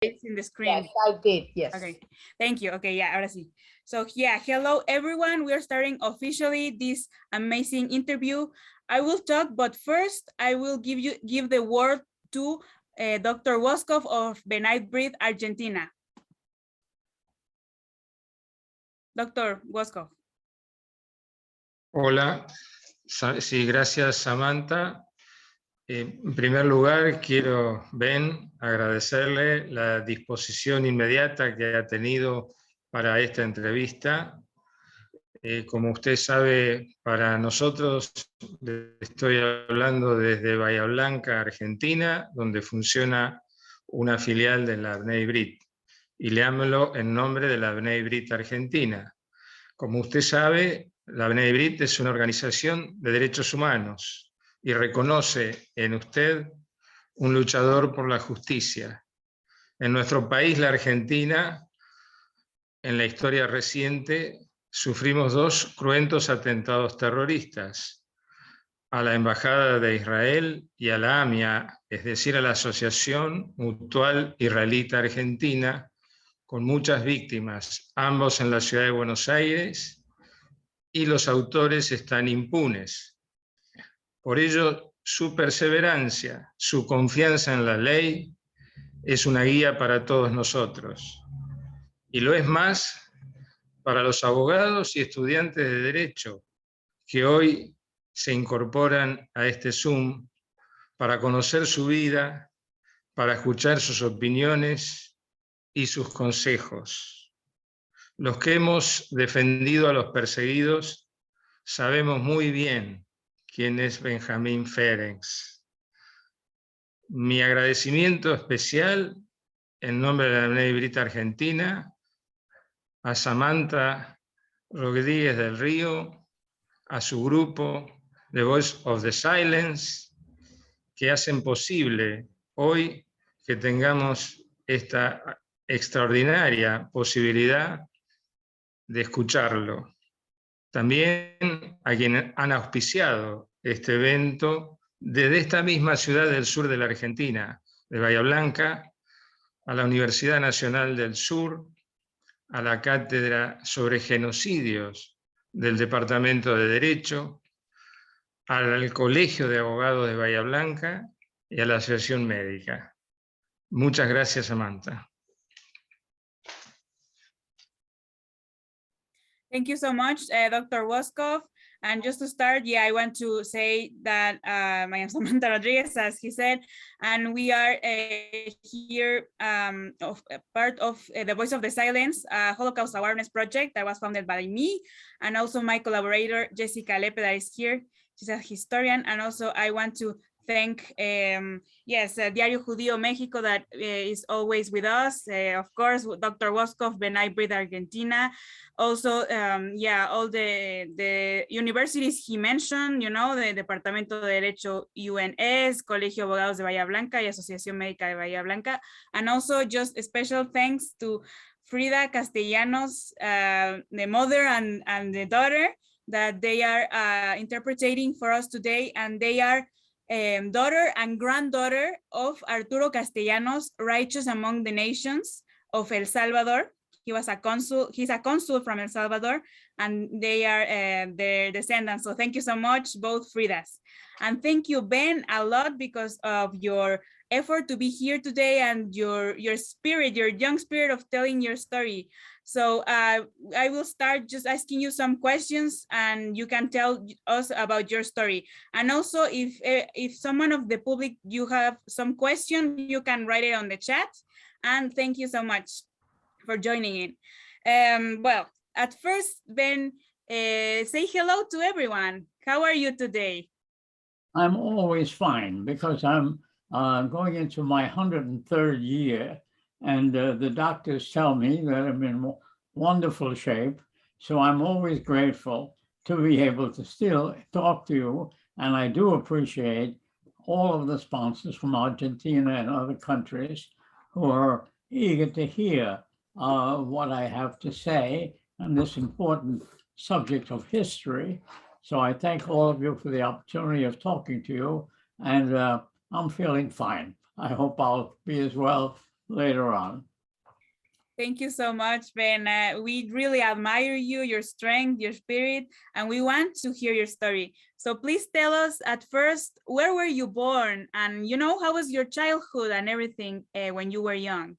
It's in the screen. Yes, I did, yes. Okay, thank you. Okay, yeah, ahora sí. So yeah, hello everyone. We are starting officially this amazing interview. I will talk, but first I will give the word to Dr. Woskov of Benite Breed, Argentina. Dr. Woskov. Hola, sí, gracias Samantha. En primer lugar, quiero, Ben, agradecerle la disposición inmediata que ha tenido para esta entrevista. Como usted sabe, para nosotros, estoy hablando desde Bahía Blanca, Argentina, donde funciona una filial de la Bnei Brit, y le hablo en nombre de la Bnei Brit Argentina. Como usted sabe, la Bnei Brit es una organización de derechos humanos y reconoce en usted un luchador por la justicia. En nuestro país, la Argentina, en la historia reciente, sufrimos dos cruentos atentados terroristas a la Embajada de Israel y a la AMIA, es decir, a la Asociación Mutual Israelita Argentina, con muchas víctimas, ambos en la ciudad de Buenos Aires, y los autores están impunes. Por ello, su perseverancia, su confianza en la ley, es una guía para todos nosotros. Y lo es más para los abogados y estudiantes de Derecho que hoy se incorporan a este Zoom para conocer su vida, para escuchar sus opiniones y sus consejos. Los que hemos defendido a los perseguidos sabemos muy bien quién es Ben Ferencz. Mi agradecimiento especial en nombre de la Bnei Brit Argentina a Samantha Rodríguez del Río, a su grupo The Voice of the Silence, que hacen posible hoy que tengamos esta extraordinaria posibilidad de escucharlo. También a quienes han auspiciado este evento desde esta misma ciudad del sur de la Argentina, de Bahía Blanca, a la Universidad Nacional del Sur, a la Cátedra sobre Genocidios del Departamento de Derecho, al Colegio de Abogados de Bahía Blanca y a la Asociación Médica. Muchas gracias, Samantha. Thank you so much, Dr. Woskov. And just to start, yeah, I want to say that I am Samantha Rodriguez, as he said, and we are here part of the Voice of the Silence, Holocaust Awareness Project that was founded by me, and also my collaborator, Jessica Lepe, that is here. She's a historian, and also I want to thank, Diario Judío México that is always with us. Of course, Dr. Woskov, Benite Breed Argentina. Also, all the universities he mentioned, you know, the Departamento de Derecho UNS, Colegio de Abogados de Bahía Blanca y Asociación Médica de Bahía Blanca. And also just a special thanks to Frida Castellanos, the mother and the daughter, that they are interpreting for us today, and they are daughter and granddaughter of Arturo Castellanos, Righteous Among the Nations of El Salvador. He's a consul from El Salvador, and they are their descendants. So thank you so much, both Fridas. And thank you, Ben, a lot because of your effort to be here today and your spirit, your young spirit of telling your story. So I will start just asking you some questions, and you can tell us about your story. And also, if someone of the public, you have some question, you can write it on the chat. And thank you so much for joining in. Well, at first, Ben, say hello to everyone. How are you today? I'm always fine because I'm going into my 103rd year, and the doctors tell me that I'm in wonderful shape. So I'm always grateful to be able to still talk to you. And I do appreciate all of the sponsors from Argentina and other countries who are eager to hear what I have to say on this important subject of history. So I thank all of you for the opportunity of talking to you, and I'm feeling fine. I hope I'll be as well later on. Thank you so much, Ben. We really admire you, your strength, your spirit, and we want to hear your story. So please tell us at first, where were you born? And how was your childhood and everything when you were young?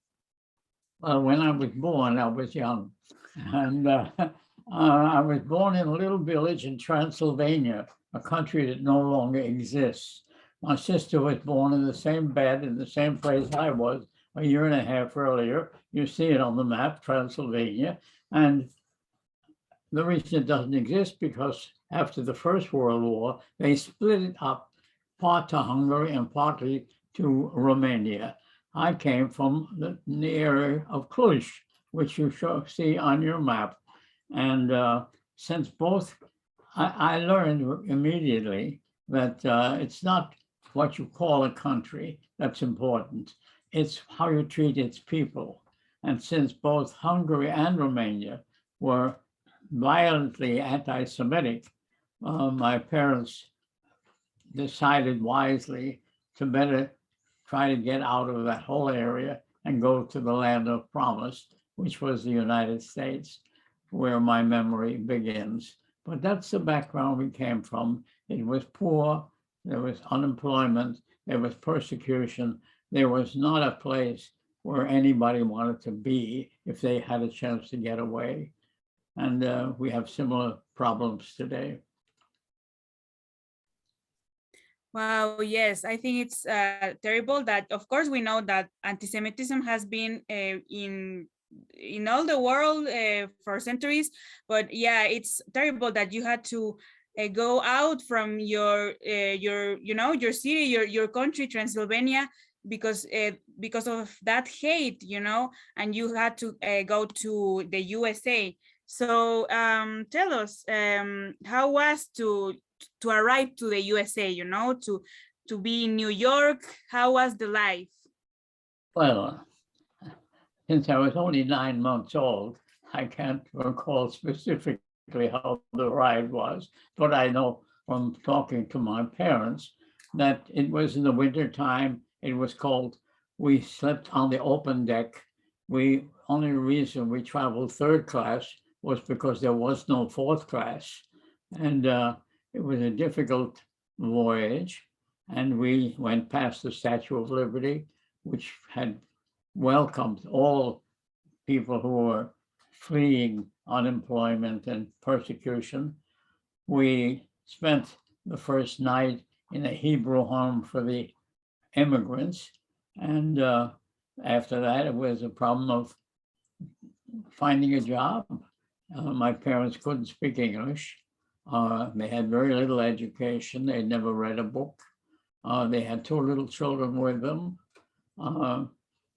Well, when I was born, I was young. And I was born in a little village in Transylvania, a country that no longer exists. My sister was born in the same bed in the same place I was a year and a half earlier. You see it on the map, Transylvania. And the reason it doesn't exist because after the First World War, they split it up, part to Hungary and partly to Romania. I came from the area of Cluj, which you see on your map. And since both, I learned immediately that it's not what you call a country that's important. It's how you treat its people. And since both Hungary and Romania were violently anti-Semitic, my parents decided wisely to better try to get out of that whole area and go to the land of promise, which was the United States, where my memory begins. But that's the background we came from. It was poor, there was unemployment, there was persecution. There was not a place where anybody wanted to be if they had a chance to get away. And we have similar problems today. Wow, yes, I think it's terrible that, of course, we know that anti-Semitism has been in all the world for centuries, but yeah, it's terrible that you had to go out from your city, your country, Transylvania, because of that hate, and you had to go to the USA. So tell us, how was to arrive to the USA, to be in New York? How was the life? Well, since I was only 9 months old, I can't recall specifically how the ride was, but I know from talking to my parents that it was in the winter time. It was cold. We slept on the open deck. Only reason we traveled third class was because there was no fourth class. And it was a difficult voyage. And we went past the Statue of Liberty, which had welcomed all people who were fleeing unemployment and persecution. We spent the first night in a Hebrew home for the immigrants. And after that, it was a problem of finding a job. My parents couldn't speak English. They had very little education. They'd never read a book. They had 2 little children with them.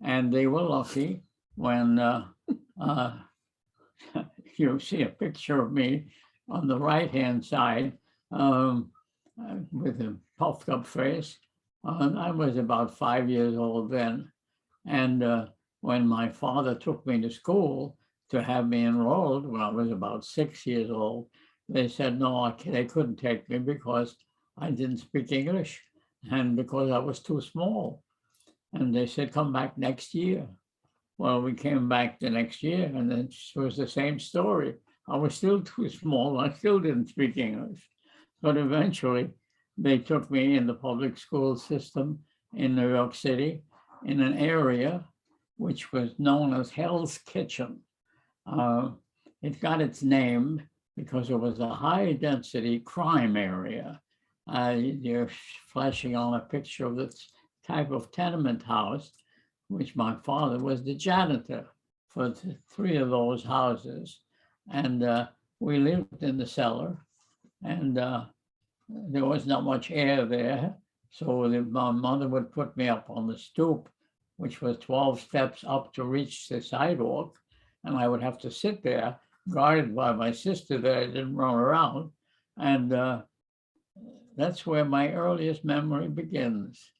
And they were lucky when you see a picture of me on the right-hand side with a puffed up face. I was about 5 years old then. And when my father took me to school to have me enrolled, when I was about 6 years old, they said, no, they couldn't take me because I didn't speak English and because I was too small. And they said, come back next year. Well, we came back the next year and it was the same story. I was still too small. I still didn't speak English. But eventually, they took me in the public school system in New York City in an area which was known as Hell's Kitchen. It got its name because it was a high density crime area. You're flashing on a picture of this type of tenement house, which my father was the janitor for 3 of those houses. And we lived in the cellar, and there was not much air there. So my mother would put me up on the stoop, which was 12 steps up to reach the sidewalk. And I would have to sit there guarded by my sister that I didn't run around. And that's where my earliest memory begins.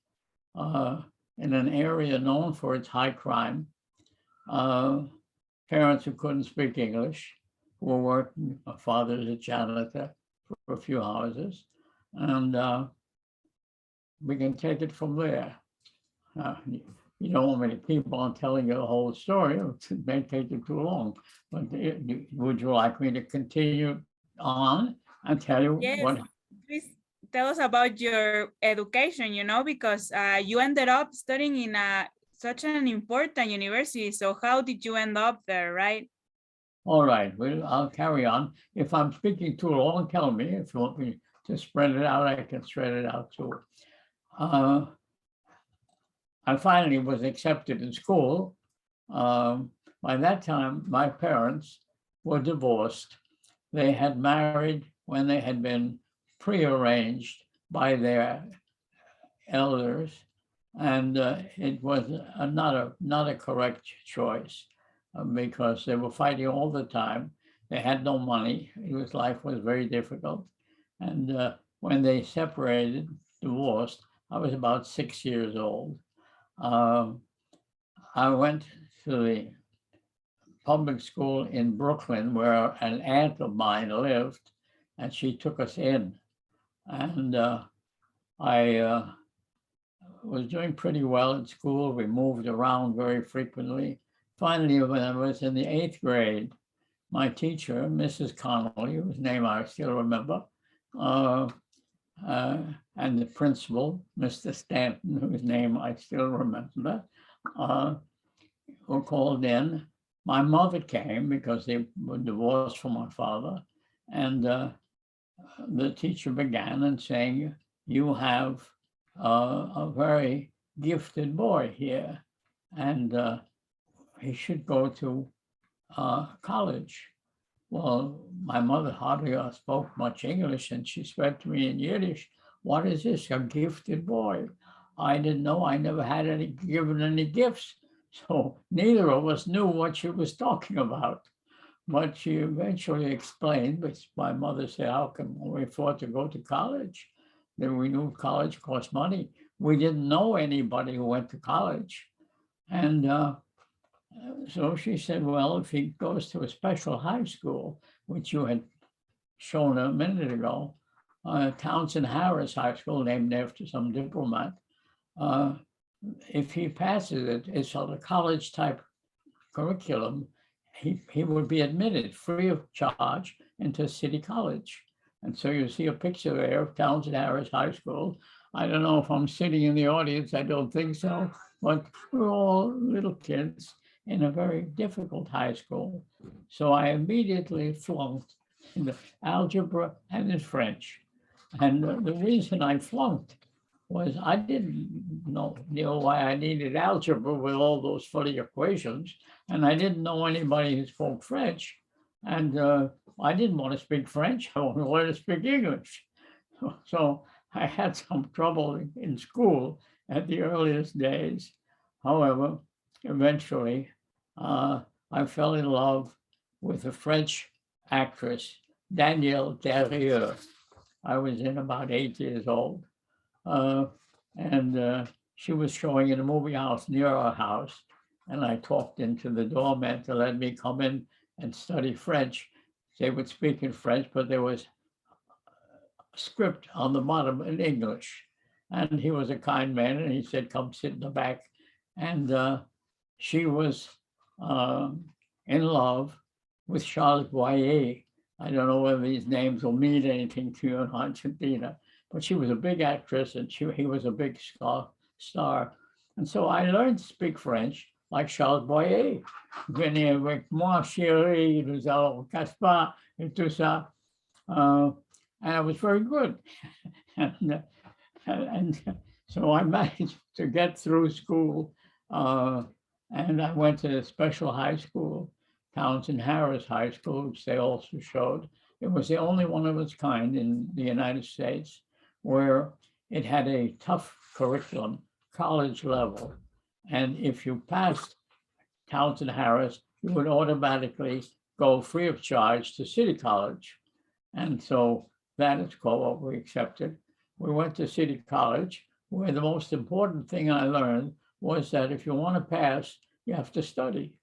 In an area known for its high crime, parents who couldn't speak English, who were working, my father as a janitor for a few houses, and we can take it from there. you don't want me to keep on telling you the whole story. It may take you too long. But would you like me to continue on and tell you Yes, what? please tell us about your education, you know, because you ended up studying in such an important university. So how did you end up there, right? All right, well, I'll carry on. If I'm speaking too long, tell me. If you want me to spread it out, I can spread it out too. I finally was accepted in school. By that time, my parents were divorced. They had married when they had been prearranged by their elders, and it was not a correct choice because they were fighting all the time. They had no money. Life was very difficult. And when they separated, divorced, I was about 6 years old. I went to the public school in Brooklyn where an aunt of mine lived, and she took us in. And I was doing pretty well at school. We moved around very frequently. Finally, when I was in the 8th grade, my teacher, Mrs. Connolly, whose name I still remember, and the principal, Mr. Stanton, whose name I still remember, were called in. My mother came because they were divorced from my father. And the teacher began and saying, you have a very gifted boy here, and he should go to college. Well, my mother hardly spoke much English, and she said to me in Yiddish, what is this, a gifted boy? I didn't know. I never had given any gifts. So neither of us knew what she was talking about. But she eventually explained, but my mother said, how come we afford to go to college? Then we knew college cost money. We didn't know anybody who went to college. And so she said, well, if he goes to a special high school, which you had shown a minute ago, Townsend Harris High School, named after some diplomat, if he passes it, it's on a college type curriculum, he would be admitted free of charge into City College. And so you see a picture there of Townsend Harris High School. I don't know if I'm sitting in the audience, I don't think so, but we're all little kids in a very difficult high school. So I immediately flunked in the algebra and in French. And the reason I flunked was I didn't know why I needed algebra with all those funny equations, and I didn't know anybody who spoke French, and I didn't want to speak French. I wanted to speak English. So I had some trouble in school at the earliest days. However, eventually, I fell in love with a French actress, Danielle Derrieux. I was in about 8 years old. And she was showing in a movie house near our house. And I talked into the doorman to let me come in and study French. They would speak in French, but there was a script on the bottom in English. And he was a kind man, and he said, come sit in the back. And she was in love with Charles Boyer. I don't know whether these names will mean anything to you in Argentina, but she was a big actress, and he was a big star. And so I learned to speak French like Charles Boyer. Venez avec moi, chérie, nous allons Gaspard, et tout ça. And I was very good. and so I managed to get through school. And I went to a special high school, Townsend Harris High School, which they also showed. It was the only one of its kind in the United States where it had a tough curriculum, college level. And if you passed Townsend Harris, you would automatically go free of charge to City College. And so that is called what we accepted. We went to City College, where the most important thing I learned was that if you want to pass, you have to study.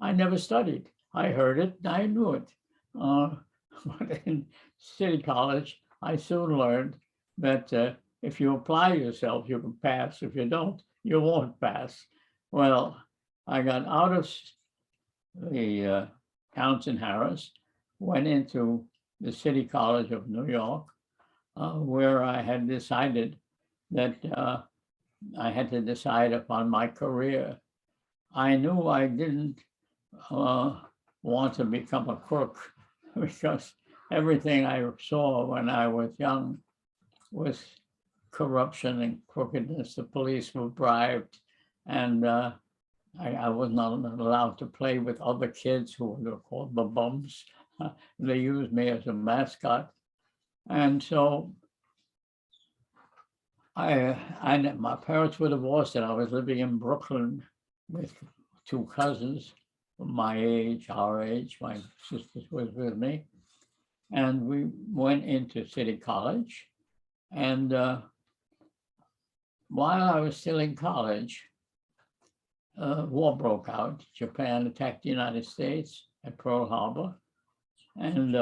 I never studied. I heard it, and I knew it. But in City College, I soon learned that if you apply yourself, you can pass. If you don't, you won't pass. Well, I got out of the Townsend Harris, went into the City College of New York, where I had decided that I had to decide upon my career. I knew I didn't want to become a crook because everything I saw when I was young was corruption and crookedness. The police were bribed, and I was not allowed to play with other kids who were called the bums. They used me as a mascot. And so my parents were divorced, and I was living in Brooklyn with two cousins my age, our age. My sister was with me. And we went into City College. And while I was still in college, war broke out. Japan attacked the United States at Pearl Harbor. And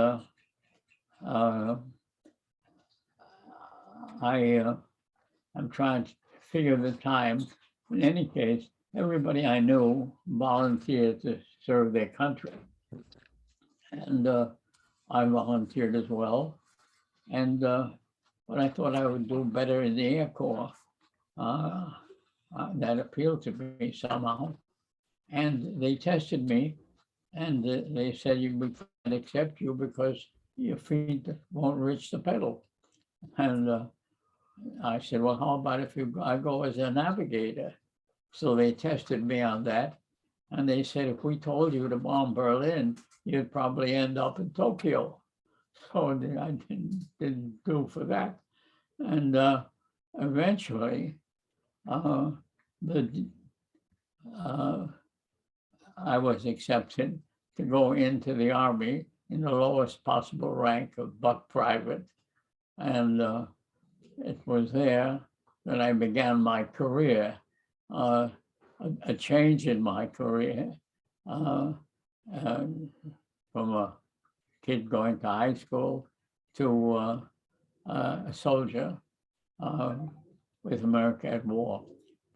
I'm trying to figure the time. In any case, everybody I knew volunteered to serve their country. And I volunteered as well. And but I thought I would do better in the Air Corps. That appealed to me somehow. And they tested me, and they said, we can't accept you because your feet won't reach the pedal. And I said, well, how about if I go as a navigator? So they tested me on that. And they said, if we told you to bomb Berlin, you'd probably end up in Tokyo. So I didn't do for that. And eventually, I was accepted to go into the Army in the lowest possible rank of buck private. And it was there that I began my career, a change in my career from a kid going to high school to a soldier with America at war.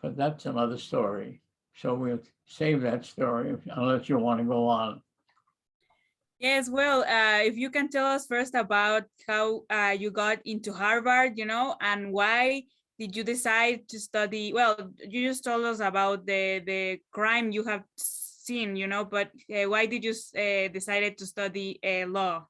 But that's another story. So we'll save that story unless you want to go on. Yes, well, if you can tell us first about how you got into Harvard, and why did you decide to study? Well, you just told us about the crime you have seen, but why did you decided to study law?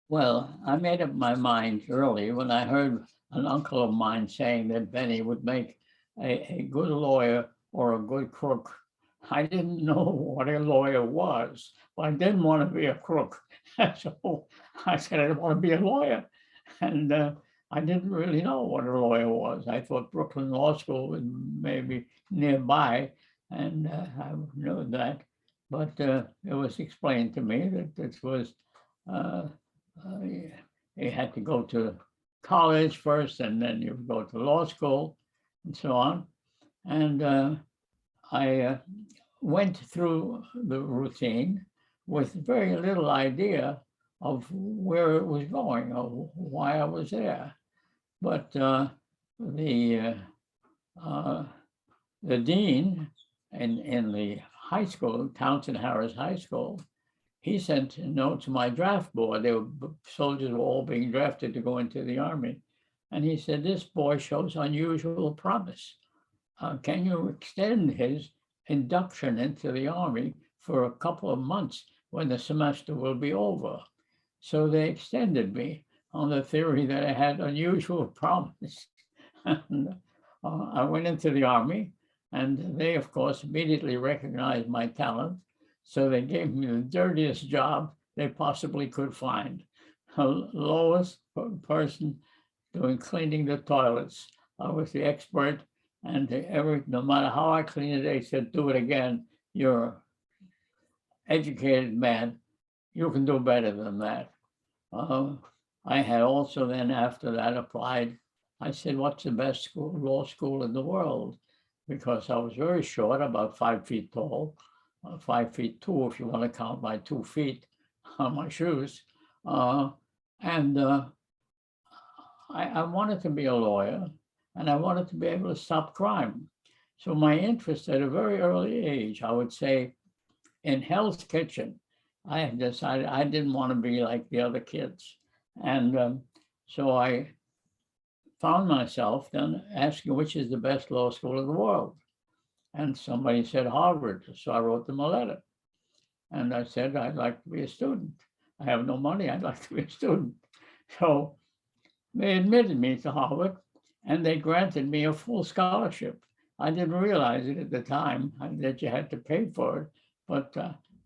Well, I made up my mind early when I heard an uncle of mine saying that Benny would make a good lawyer or a good crook. I didn't know what a lawyer was, but I didn't want to be a crook. So I said, I want to be a lawyer. And I didn't really know what a lawyer was. I thought Brooklyn Law School was maybe nearby, and I knew that. But it was explained to me that this was, you had to go to college first, and then you go to law school, and so on. And I went through the routine with very little idea of where it was going or why I was there. But the dean in the high school, Townsend Harris High School, he sent a note to my draft board. Soldiers were all being drafted to go into the Army. And he said, this boy shows unusual promise. Can you extend his induction into the Army for a couple of months when the semester will be over? So they extended me on the theory that I had unusual promise. And, I went into the Army, and they, of course, immediately recognized my talent. So they gave me the dirtiest job they possibly could find. The lowest person doing cleaning the toilets. I was the expert, and no matter how I cleaned it, they said, do it again. You're an educated man. You can do better than that. I had also then, after that, applied. I said, what's the best law school in the world? Because I was very short, about 5 feet tall, 5'2" if you want to count my 2 feet on my shoes. I wanted to be a lawyer, and I wanted to be able to stop crime. So my interest at a very early age, I would say, in Hell's Kitchen, I had decided I didn't want to be like the other kids. And so I found myself then asking which is the best law school in the world. And somebody said Harvard. So I wrote them a letter. And I said, I'd like to be a student. I have no money. I'd like to be a student. So they admitted me to Harvard and they granted me a full scholarship. I didn't realize it at the time that you had to pay for it, but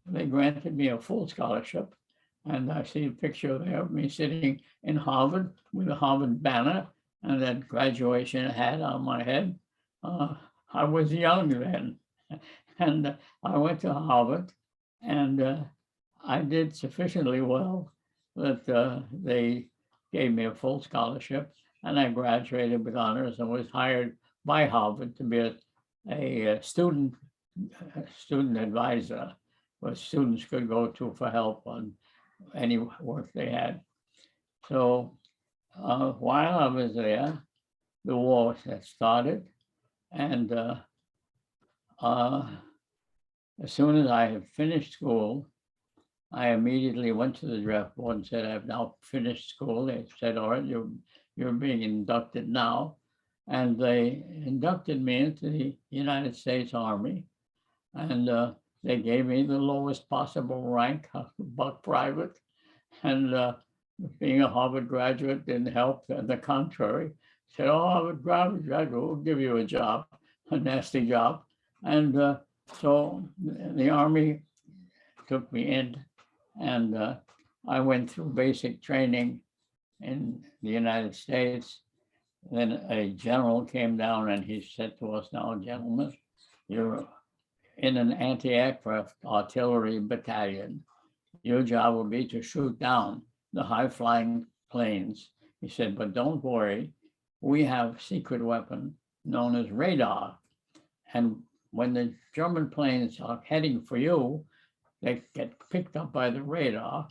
they granted me a full scholarship. And I see a picture there of me sitting in Harvard with a Harvard banner and that graduation hat on my head. I was young then. And I went to Harvard and I did sufficiently well that they gave me a full scholarship and I graduated with honors and was hired by Harvard to be a student advisor, where students could go to for help on any work they had. So while I was there, the war had started, and as soon as I had finished school, I immediately went to the draft board and said, I've now finished school. They said, all right, you're being inducted now. And they inducted me into the United States Army. And they gave me the lowest possible rank, buck private. And being a Harvard graduate didn't help. On the contrary, said, oh, Harvard graduate, we'll give you a job, a nasty job. And so the Army took me in, and I went through basic training in the United States. Then a general came down and he said to us, now, gentlemen, you're in an anti-aircraft artillery battalion. Your job will be to shoot down the high-flying planes. He said, but don't worry, we have a secret weapon known as radar. And when the German planes are heading for you, they get picked up by the radar.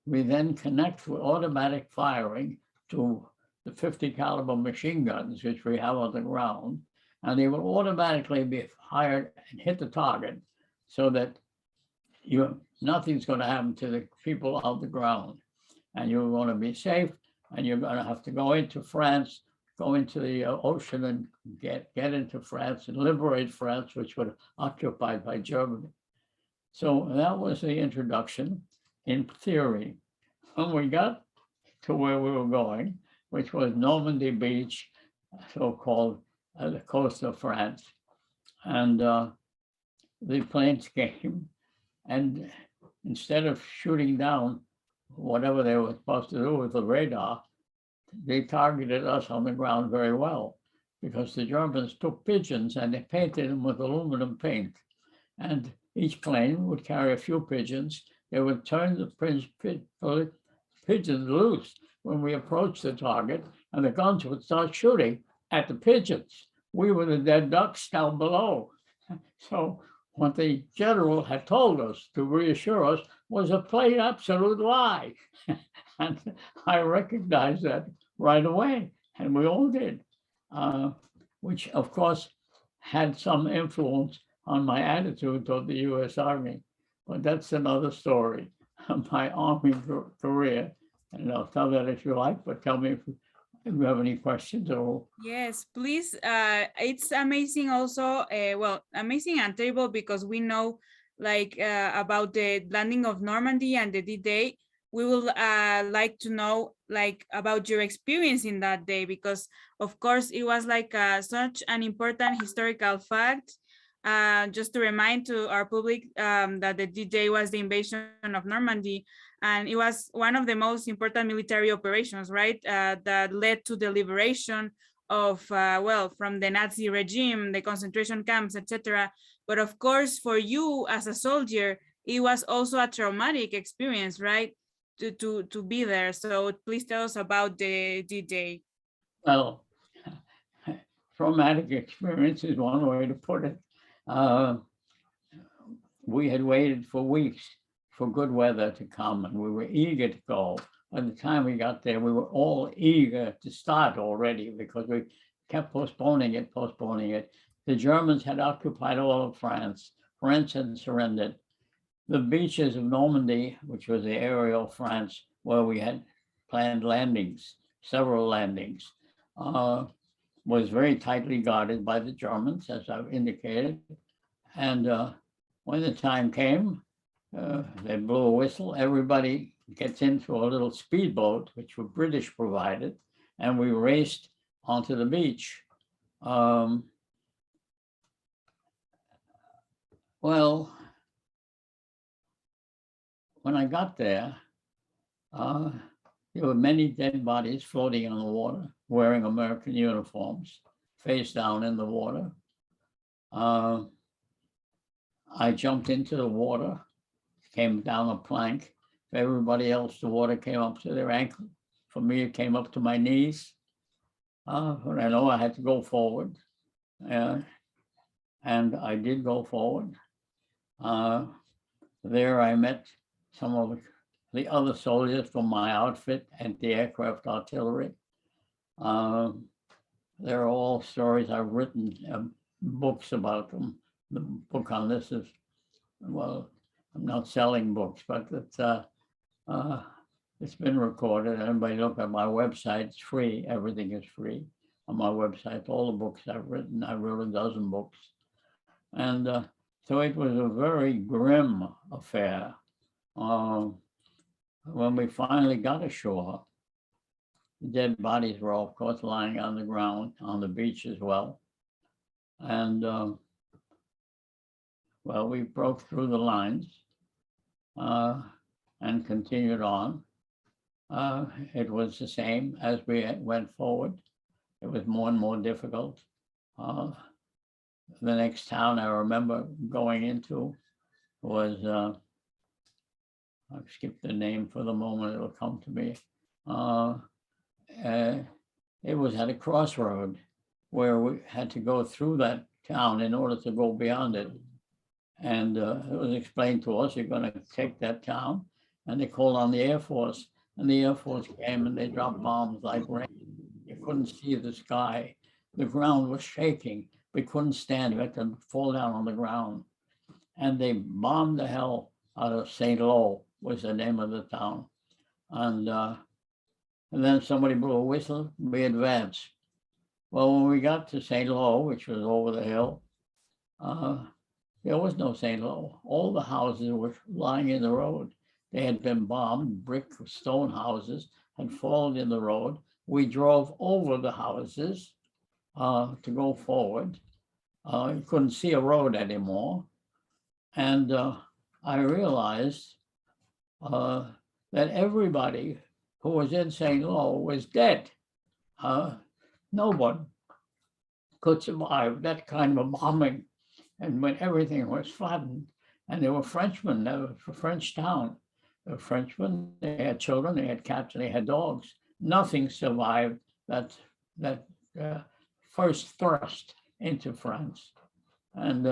We then connect with automatic firing to the 50 caliber machine guns, which we have on the ground, and they will automatically be fired and hit the target so that nothing's going to happen to the people on the ground. And you're going to be safe, and you're going to have to go into France, go into the ocean and get into France and liberate France, which was occupied by Germany. So that was the introduction in theory. When we got to where we were going, which was Normandy Beach, so-called the coast of France, and the planes came, and instead of shooting down whatever they were supposed to do with the radar, they targeted us on the ground very well, because the Germans took pigeons and they painted them with aluminum paint. And each plane would carry a few pigeons. They would turn the pigeons loose when we approached the target, and the guns would start shooting at the pigeons. We were the dead ducks down below. So what the general had told us to reassure us was a plain absolute lie. And I recognized that right away, and we all did, which of course had some influence on my attitude toward the US Army. But that's another story of my Army career. And I'll tell that if you like, but tell me if you have any questions or. Yes, please. It's amazing also, amazing and terrible, because we know about the landing of Normandy and the D-Day. We will like to know about your experience in that day, because of course it was such an important historical fact. Just to remind to our public that the D-Day was the invasion of Normandy, and it was one of the most important military operations, right? That led to the liberation of, from the Nazi regime, the concentration camps, etc. But of course, for you as a soldier, it was also a traumatic experience, right? To be there. So please tell us about the D-Day. Well, traumatic experience is one way to put it. We had waited for weeks for good weather to come, and we were eager to go. By the time we got there, we were all eager to start already, because we kept postponing it. The Germans had occupied all of France. France had surrendered. The beaches of Normandy, which was the area of France where we had planned landings, several landings, was very tightly guarded by the Germans, as I've indicated. And when the time came, they blew a whistle. Everybody gets into a little speedboat, which were British provided, and we raced onto the beach. Well, when I got there, there were many dead bodies floating in the water, wearing American uniforms, face down in the water. I jumped into the water, came down a plank. For everybody else, the water came up to their ankle. For me, it came up to my knees. But I know I had to go forward. And I did go forward. There I met some of the other soldiers from my outfit, anti-aircraft artillery. They're all stories I've written, books about them. The book on this is, well, I'm not selling books, but it's been recorded. Anybody look at my website, it's free. Everything is free on my website. All the books I've written, I wrote a dozen books. And so it was a very grim affair. When we finally got ashore, the dead bodies were, of course, lying on the ground, on the beach as well. And, well, we broke through the lines and continued on. It was the same as we went forward. It was more and more difficult. The next town I remember going into was, I've skipped the name for the moment, it'll come to me. It was at a crossroad where we had to go through that town in order to go beyond it. And it was explained to us, you're going to take that town. And they called on the Air Force. And the Air Force came and they dropped bombs like rain. You couldn't see the sky. The ground was shaking. We couldn't stand. We had to fall down on the ground. And they bombed the hell out of St. Lo, was the name of the town. And then somebody blew a whistle, we advanced. Well, when we got to St. Lo, which was over the hill, there was no St. Lo. All the houses were lying in the road. They had been bombed, brick stone houses had fallen in the road. We drove over the houses to go forward. You couldn't see a road anymore. And I realized that everybody who was in St. Lo was dead. No one could survive that kind of a bombing. And when everything was flattened, and there were Frenchmen, that was a French town. The Frenchmen, they had children, they had cats, they had dogs. Nothing survived that first thrust into France. And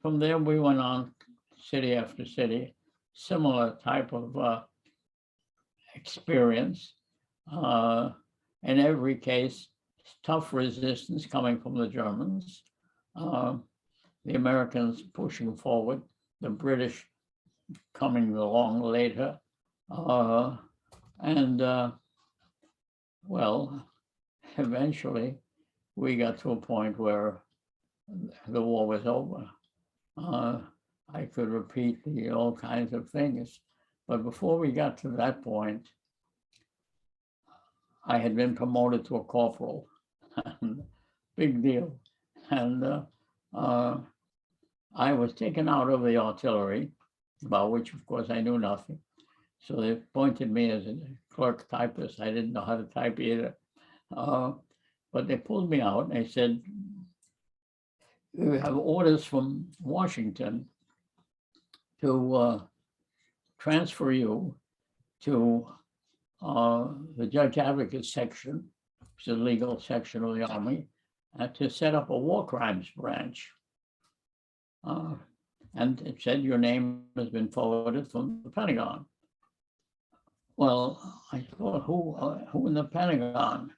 from there, we went on city after city, similar type of experience. In every case, tough resistance coming from the Germans, the Americans pushing forward, the British coming along later. Well, eventually we got to a point where the war was over. I could repeat all kinds of things, but before we got to that point, I had been promoted to a corporal, big deal. And I was taken out of the artillery, about which, of course, I knew nothing. So they appointed me as a clerk typist. I didn't know how to type either. But they pulled me out and they said, we have orders from Washington to transfer you to the judge advocate section, which is a legal section of the Army, to set up a war crimes branch. And it said your name has been forwarded from the Pentagon. Well, I thought, who in the Pentagon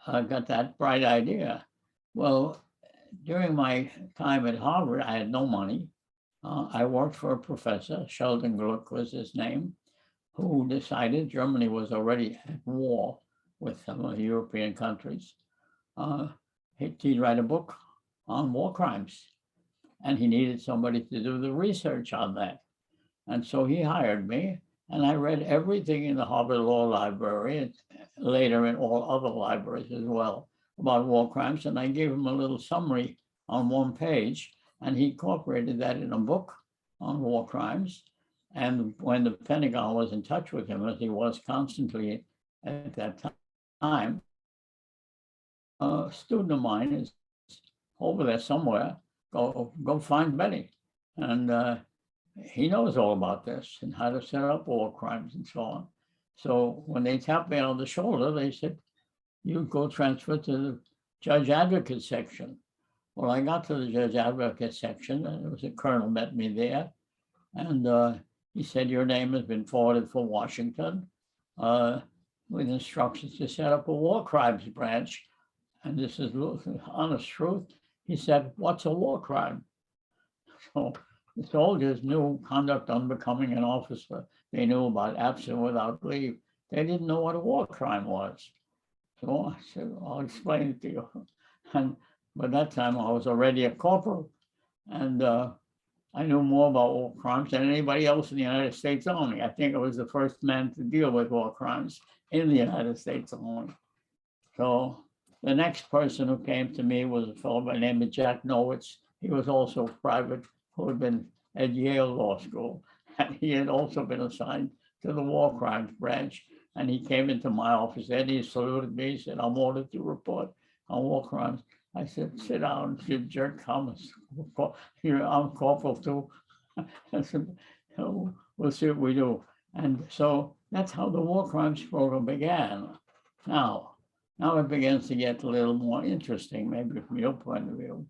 got that bright idea? Well, during my time at Harvard, I had no money. I worked for a professor, Sheldon Gluck was his name, who decided Germany was already at war with some of the European countries. He'd write a book on war crimes, and he needed somebody to do the research on that. And so he hired me, and I read everything in the Harvard Law Library, and later in all other libraries as well, about war crimes. And I gave him a little summary on one page, and he incorporated that in a book on war crimes. And when the Pentagon was in touch with him, as he was constantly at that time, a student of mine is over there somewhere, go find Benny. And he knows all about this and how to set up war crimes and so on. So when they tapped me on the shoulder, they said, you go transfer to the judge advocate section. Well, I got to the judge advocate section, and it was a colonel met me there. And he said, your name has been forwarded for Washington with instructions to set up a war crimes branch. And this is the honest truth. He said, what's a war crime? So the soldiers knew conduct unbecoming an officer. They knew about absent without leave. They didn't know what a war crime was. So I said, I'll explain it to you. And by that time, I was already a corporal. And I knew more about war crimes than anybody else in the United States Army. I think I was the first man to deal with war crimes in the United States Army. So the next person who came to me was a fellow by the name of Jack Nowitz. He was also a private who had been at Yale Law School. And he had also been assigned to the war crimes branch. And he came into my office and he saluted me. He said, I'm ordered to report on war crimes. I said, sit down, you jerk, I'm corporal too. I said, oh, we'll see what we do. And so that's how the war crimes program began. Now it begins to get a little more interesting, maybe from your point of view.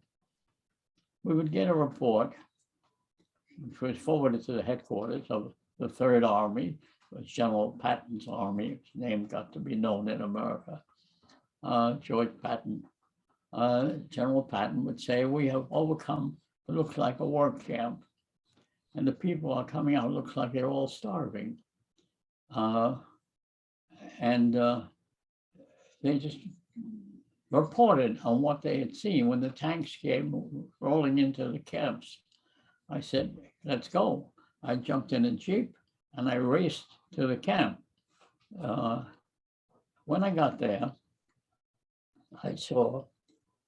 We would get a report, which was forwarded to the headquarters of the Third Army. It was General Patton's army. His name got to be known in America. George Patton. General Patton would say, we have overcome what looks like a work camp. And the people are coming out, looks like they're all starving. They just reported on what they had seen when the tanks came rolling into the camps. I said, let's go. I jumped in a Jeep and I raced to the camp. When I got there, I saw,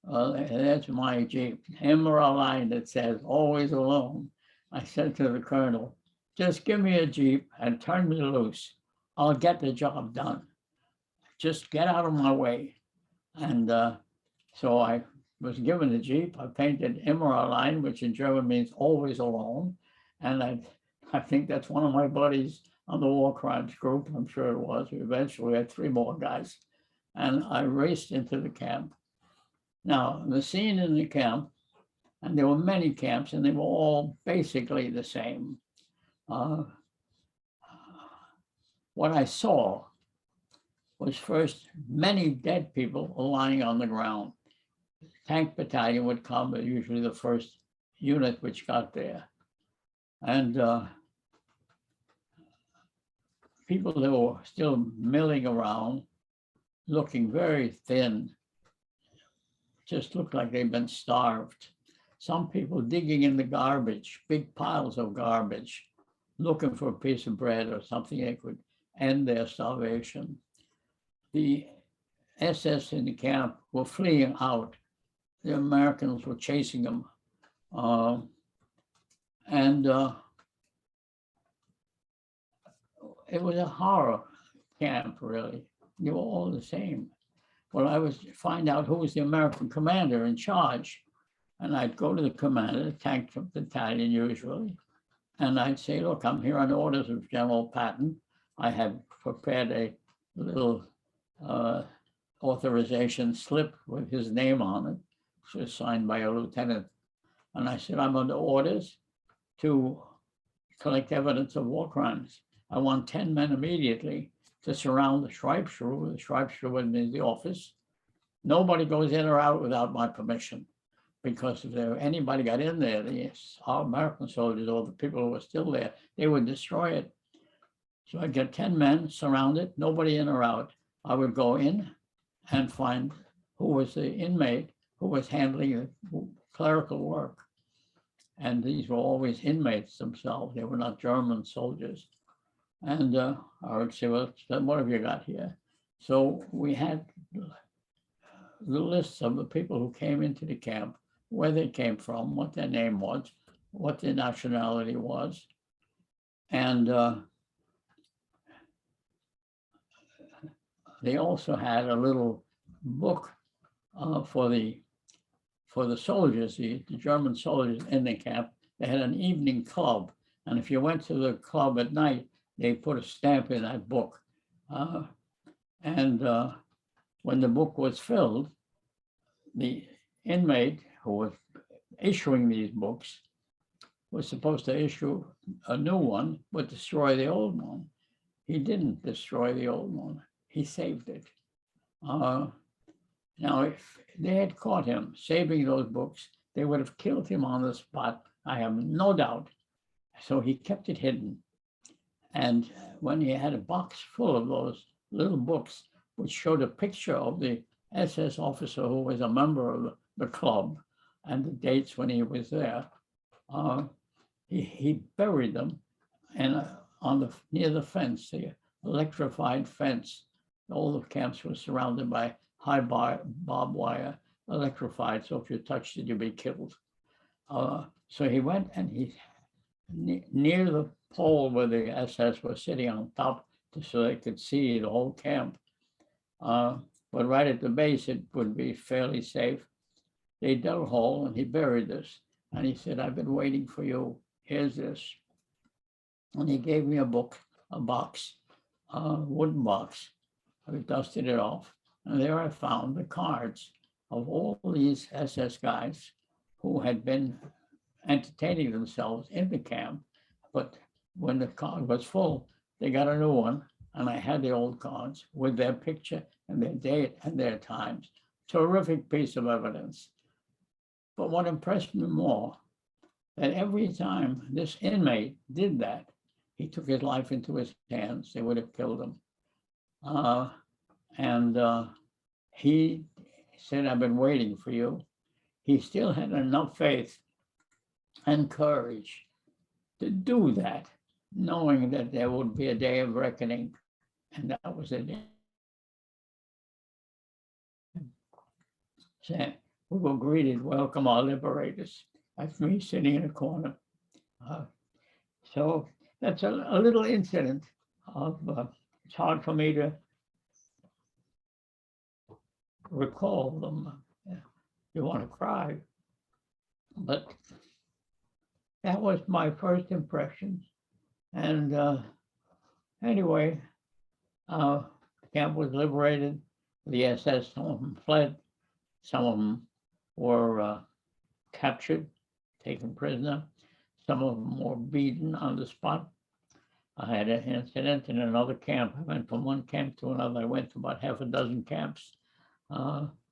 that's my Jeep, hammer a line that says, always alone. I said to the colonel, just give me a Jeep and turn me loose. I'll get the job done. Just get out of my way. And so I was given a Jeep. I painted immer allein, which in German means always alone. And I think that's one of my buddies on the war crimes group. I'm sure it was. We eventually had 3 more guys. And I raced into the camp. Now, the scene in the camp, and there were many camps, and they were all basically the same. What I saw was first many dead people lying on the ground. Tank battalion would come, but usually the first unit which got there. And people that were still milling around, looking very thin, just looked like they'd been starved. Some people digging in the garbage, big piles of garbage, looking for a piece of bread or something that could end their starvation. The SS in the camp were fleeing out. The Americans were chasing them. It was a horror camp, really. They were all the same. Well, I was to find out who was the American commander in charge. And I'd go to the commander, the tank battalion usually, and I'd say, look, I'm here on orders of General Patton. I had prepared a little authorization slip with his name on it, which was signed by a lieutenant. And I said, I'm under orders to collect evidence of war crimes. I want 10 men immediately to surround the Schreibstube. The Schreibstube is the office. Nobody goes in or out without my permission. because if anybody got in there, our American soldiers or the people who were still there, they would destroy it. So I'd get 10 men surrounded, nobody in or out. I would go in and find who was the inmate who was handling the clerical work. And these were always inmates themselves. They were not German soldiers. And I would say, well, what have you got here? So we had the lists of the people who came into the camp, where they came from, what their name was, what their nationality was. And they also had a little book for the soldiers, the German soldiers in the camp. They had an evening club. And if you went to the club at night, they put a stamp in that book. When the book was filled, the inmate who was issuing these books was supposed to issue a new one, but destroy the old one. He didn't destroy the old one. He saved it. Now, if they had caught him saving those books, they would have killed him on the spot, I have no doubt. So he kept it hidden. And when he had a box full of those little books, which showed a picture of the SS officer who was a member of the club and the dates when he was there, he buried them and near the fence, the electrified fence. All the camps were surrounded by high barbed wire, electrified, so if you touched it, you'd be killed. So he went and near the pole where the SS was sitting on top so they could see the whole camp. But right at the base, it would be fairly safe. They dug a hole and he buried this. And he said, I've been waiting for you. Here's this. And he gave me a box, a wooden box. I dusted it off. And there I found the cards of all these SS guys who had been entertaining themselves in the camp. But when the card was full, they got a new one. And I had the old cards with their picture and their date and their times. Terrific piece of evidence. But what impressed me more, that every time this inmate did that, he took his life into his hands. They would have killed him. He said, I've been waiting for you. He still had enough faith and courage to do that, knowing that there would be a day of reckoning. And that was it. So we were greeted, welcome our liberators. That's me sitting in a corner. So that's a little incident of, it's hard for me to recall them. You want to cry. But that was my first impressions. And anyway, the camp was liberated. The SS, some of them fled. Some of them were captured, taken prisoner. Some of them were beaten on the spot. I had an incident in another camp. I went from one camp to another. I went to about half a dozen camps. The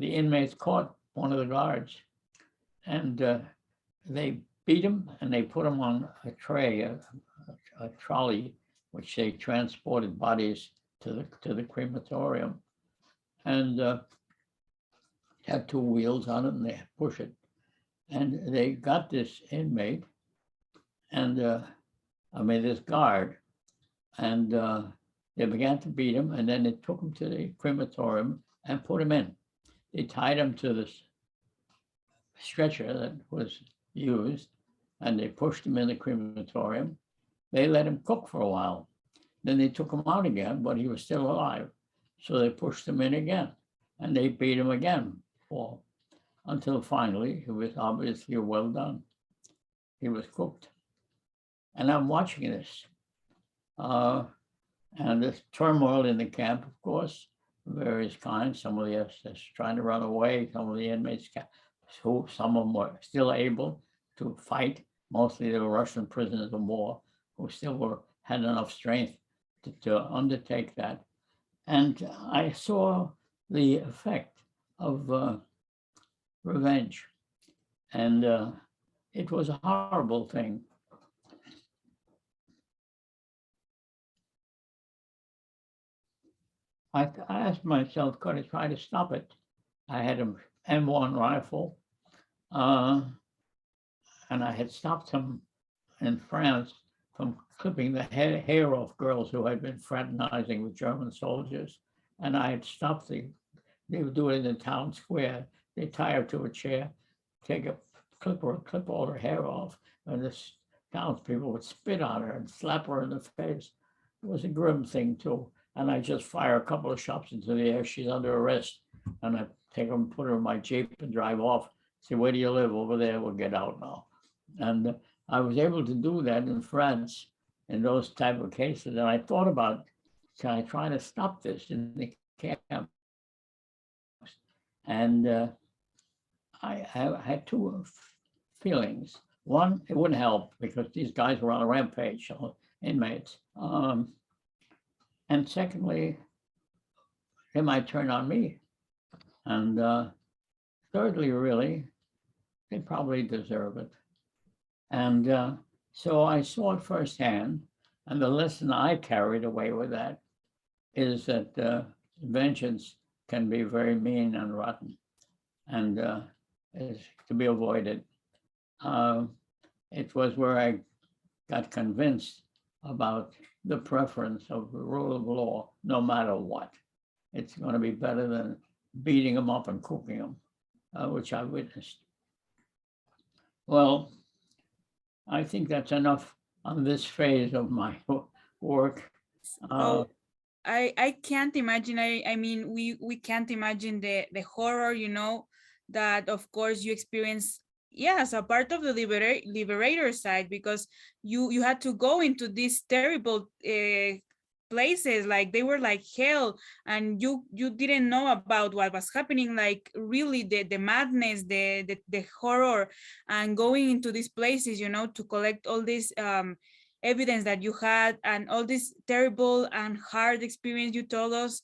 inmates caught one of the guards. And they beat him and they put him on a tray, a trolley, which they transported bodies to the crematorium. And had two wheels on it and they push it. And they got this inmate and this guard, and they began to beat him, and then they took him to the crematorium and put him in. They tied him to this stretcher that was used, and they pushed him in the crematorium. They let him cook for a while. Then they took him out again, but he was still alive. So they pushed him in again, and they beat him again until finally it was obviously well done. He was cooked. And I'm watching this. And this turmoil in the camp, of course, various kinds. Some of the SS trying to run away, some of the inmates, some of them were still able to fight. Mostly they were Russian prisoners of war who still had enough strength to undertake that. And I saw the effect of revenge. And it was a horrible thing. I asked myself, could I try to stop it? I had an M1 rifle, and I had stopped him in France from clipping the hair off girls who had been fraternizing with German soldiers. And I had stopped they would do it in the town square. They tie her to a chair, take a clipper and clip all her hair off. And the townspeople would spit on her and slap her in the face. It was a grim thing too. And I just fire a couple of shots into the air. She's under arrest. And I take her and put her in my Jeep and drive off. Say, where do you live? Over there, we'll get out now. And I was able to do that in France in those type of cases. And I thought about, can I try to stop this in the camp? And I had two feelings. One, it wouldn't help because these guys were on a rampage, inmates. And secondly, they might turn on me. And thirdly, really, they probably deserve it. And so I saw it firsthand. And the lesson I carried away with that is that vengeance can be very mean and rotten and is to be avoided. It was where I got convinced about the preference of the rule of law, no matter what. It's going to be better than beating them up and cooking them, which I witnessed. Well, I think that's enough on this phase of my work. I can't imagine. I mean, we can't imagine the horror, you know, that of course you experience, yeah, as a part of the liberator side, because you had to go into these terrible places, like they were like hell, and you didn't know about what was happening, like really the madness, the horror, and going into these places, you know, to collect all this evidence that you had and all this terrible and hard experience you told us.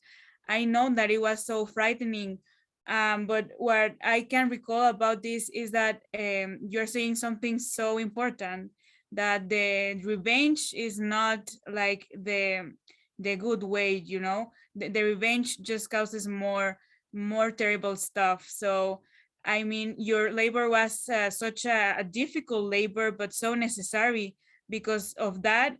I know that it was so frightening. But what I can recall about this is that you're saying something so important, that the revenge is not like the good way, you know. The revenge just causes more terrible stuff. So I mean, your labor was such a difficult labor, but so necessary. Because of that,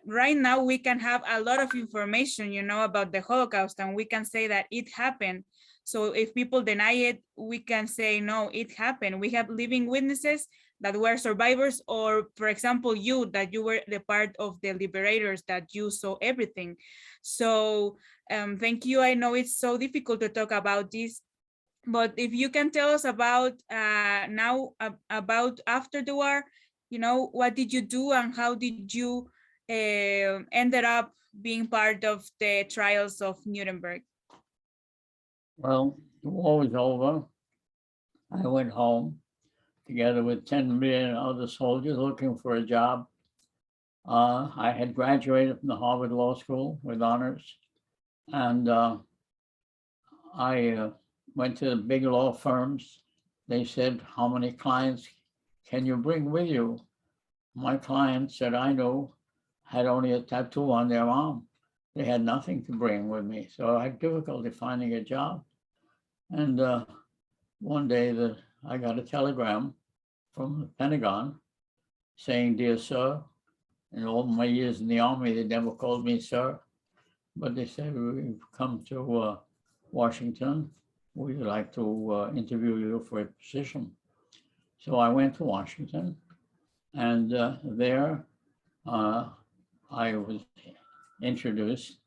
right now we can have a lot of information, you know, about the Holocaust, and we can say that it happened. So if people deny it, we can say, no, it happened. We have living witnesses that were survivors, or for example, you, that you were the part of the liberators, that you saw everything. So thank you. I know it's so difficult to talk about this, but if you can tell us about now about after the war, you know, what did you do and how did you ended up being part of the trials of Nuremberg? Well, the war was over. I went home together with 10 million other soldiers looking for a job. I had graduated from the Harvard Law School with honors, and I went to the big law firms. They said, how many clients can you bring with you? My clients that I knew had only a tattoo on their arm. They had nothing to bring with me. So I had difficulty finding a job. And one day I got a telegram from the Pentagon saying, dear sir, in all my years in the Army, they never called me sir, but they said, we've come to Washington. We'd like to interview you for a position. So I went to Washington, and there I was introduced.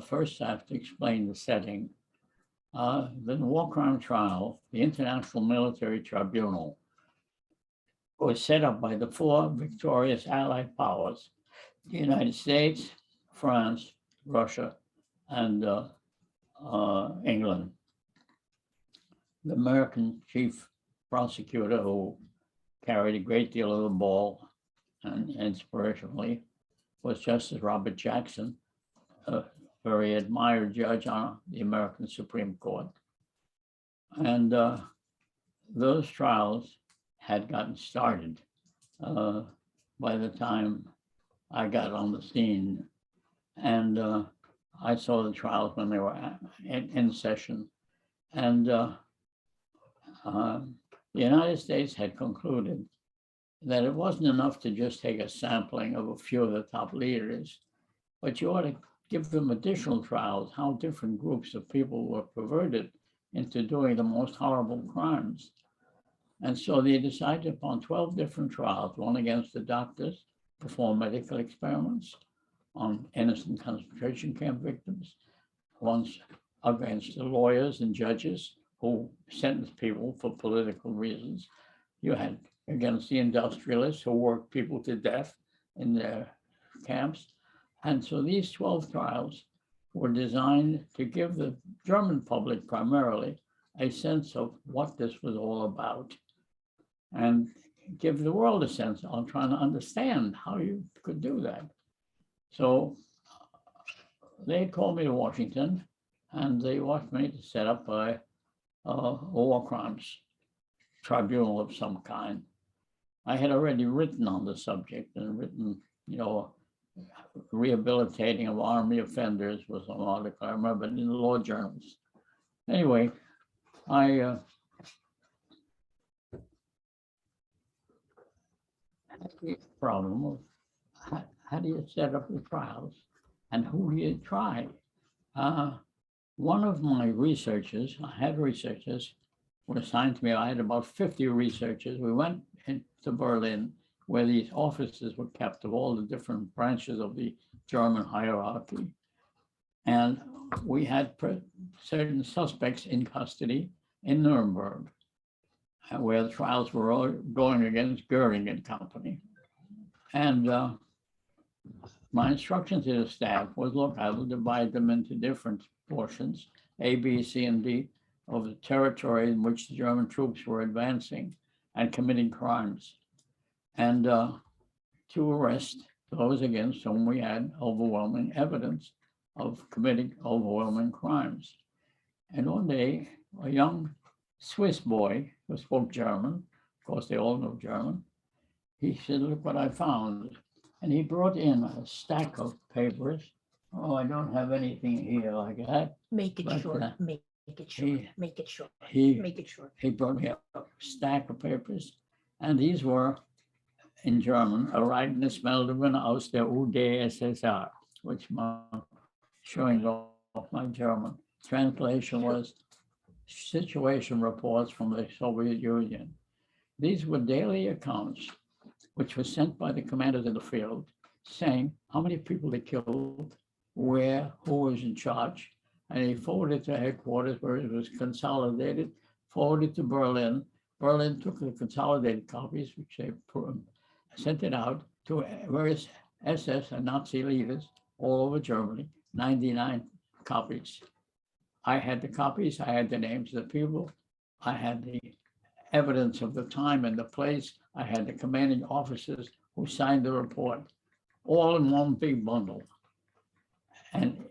First, I have to explain the setting. The war crime trial, the International Military Tribunal, was set up by the four victorious Allied powers: the United States, France, Russia, and England. The American chief prosecutor, who carried a great deal of the ball and inspirationally, was Justice Robert Jackson, a very admired judge on the American Supreme Court. And those trials had gotten started by the time I got on the scene. And I saw the trials when they were in session. And the United States had concluded that it wasn't enough to just take a sampling of a few of the top leaders, but you ought to give them additional trials, how different groups of people were perverted into doing the most horrible crimes. And so they decided upon 12 different trials, one against the doctors, perform medical experiments on innocent concentration camp victims, ones against the lawyers and judges who sentenced people for political reasons. You had against the industrialists who worked people to death in their camps. And so these 12 trials were designed to give the German public primarily a sense of what this was all about and give the world a sense on trying to understand how you could do that. So they called me to Washington and they wanted me to set up a war crimes tribunal of some kind. I had already written on the subject and written, rehabilitating of army offenders was an article I remember in the law journals. Anyway, I had the problem of how do you set up the trials and who do you try? One of my researchers, I had researchers were assigned to me. I had about 50 researchers. We went into Berlin where these offices were kept of all the different branches of the German hierarchy. And we had certain suspects in custody in Nuremberg, where the trials were all going against Goering and company. And my instruction to the staff was, look, I will divide them into different portions, A, B, C, and D, of the territory in which the German troops were advancing and committing crimes, and to arrest those against whom we had overwhelming evidence of committing overwhelming crimes. And one day, a young Swiss boy who spoke German, of course they all know German, he said, look what I found. And he brought in a stack of papers. Oh, I don't have anything here like that. Make it short, make it short, make it short, make it short. He brought me a stack of papers, and these were in German, Ereignismeldungen aus der UdSSR, which showing off my German. Translation was situation reports from the Soviet Union. These were daily accounts, which were sent by the commanders in the field, saying how many people they killed, where, who was in charge, and he forwarded to headquarters where it was consolidated, forwarded to Berlin. Berlin took the consolidated copies, which they sent it out to various SS and Nazi leaders all over Germany, 99 copies. I had the copies, I had the names of the people, I had the evidence of the time and the place, I had the commanding officers who signed the report, all in one big bundle. And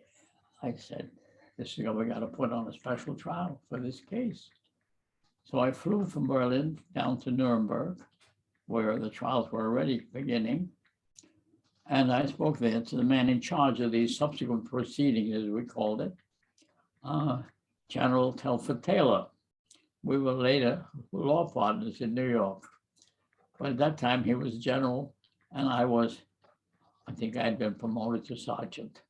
I said, this is what we got to put on a special trial for this case. So I flew from Berlin down to Nuremberg, where the trials were already beginning. And I spoke there to the man in charge of these subsequent proceedings, as we called it, General Telford Taylor. We were later law partners in New York. But at that time, he was general, and I think I had been promoted to sergeant.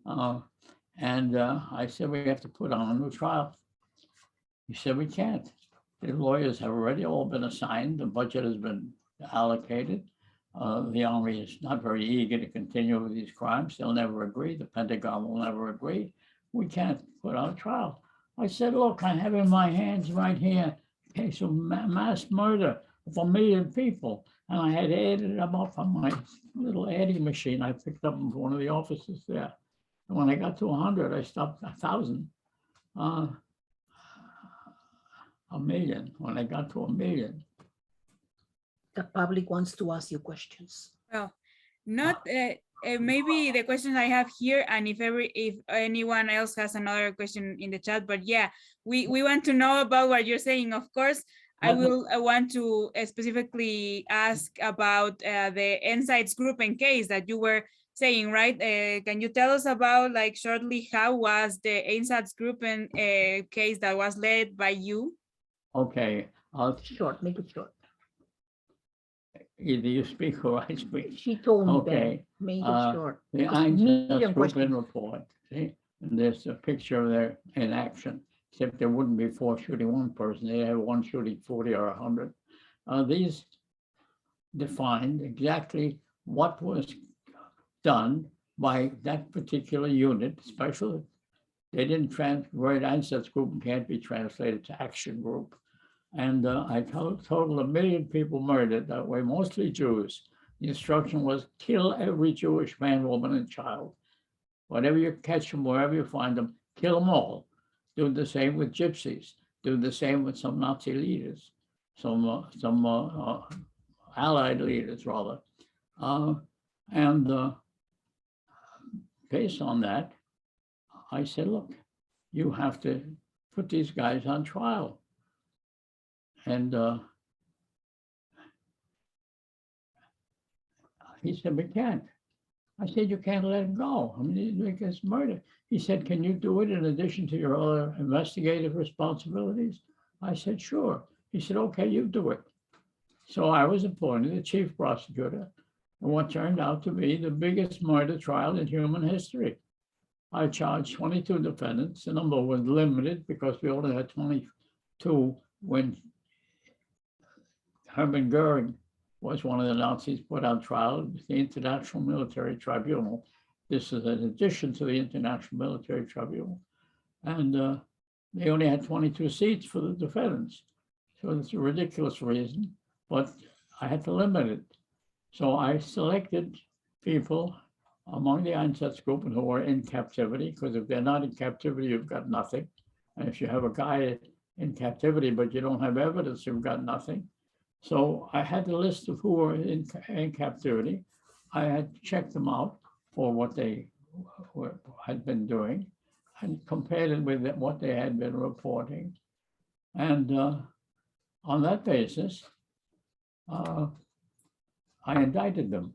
I said, we have to put on a new trial. He said, we can't. The lawyers have already all been assigned. The budget has been allocated. The Army is not very eager to continue with these crimes. They'll never agree. The Pentagon will never agree. We can't put on a trial. I said, look, I have in my hands right here a case of mass murder of 1 million people. And I had added them up on my little adding machine. I picked up from one of the offices there. And when I got to 100, I stopped 1,000. 1 million. When I got to 1 million. The public wants to ask you questions. Well, not maybe the question I have here, and if anyone else has another question in the chat, but yeah, we want to know about what you're saying. Of course, I will want to specifically ask about the Insights group and case that you were saying, right? Can you tell us about, like, shortly, how was the Insights group and case that was led by you? Okay, Short, make it short. either you speak or I speak. She told me, Okay, Ben, make it short. The Because Einsatzgruppen medium questions. report, see, and there's a picture of there in action, except there wouldn't be 4 shooting one person, they have 1 shooting 40 or 100. These defined exactly what was done by that particular unit, special. They didn't word Einsatzgruppen can't be translated to action group. And I total 1 million people murdered that way, mostly Jews. The instruction was kill every Jewish man, woman, and child. Whatever you catch them, wherever you find them, kill them all. Do the same with gypsies. Do the same with some Nazi leaders, some Allied leaders rather. Based on that, I said, look, you have to put these guys on trial. And he said, we can't. I said, you can't let him go. I mean, it's murder. He said, can you do it in addition to your other investigative responsibilities? I said, sure. He said, okay, you do it. So I was appointed the chief prosecutor in what turned out to be the biggest murder trial in human history. I charged 22 defendants. The number was limited because we only had 22 when Hermann Goering was one of the Nazis put on trial, the International Military Tribunal. This is in addition to the International Military Tribunal. And they only had 22 seats for the defendants. So it's a ridiculous reason, but I had to limit it. So I selected people among the Einsatzgruppen who were in captivity, because if they're not in captivity, you've got nothing. And if you have a guy in captivity, but you don't have evidence, you've got nothing. So I had the list of who were in captivity. I had checked them out for what they had been doing and compared it with what they had been reporting. And on that basis, I indicted them.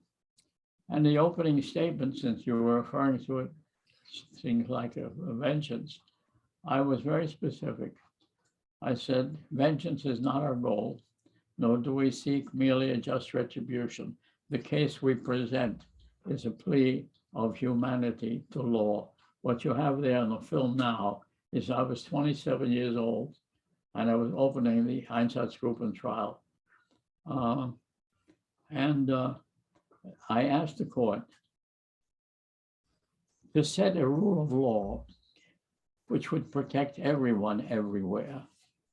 And the opening statement, since you were referring to it, things like a vengeance, I was very specific. I said, vengeance is not our goal, nor do we seek merely a just retribution. The case we present is a plea of humanity to law. What you have there on the film now is I was 27 years old and I was opening the Einsatzgruppen trial. I asked the court to set a rule of law which would protect everyone everywhere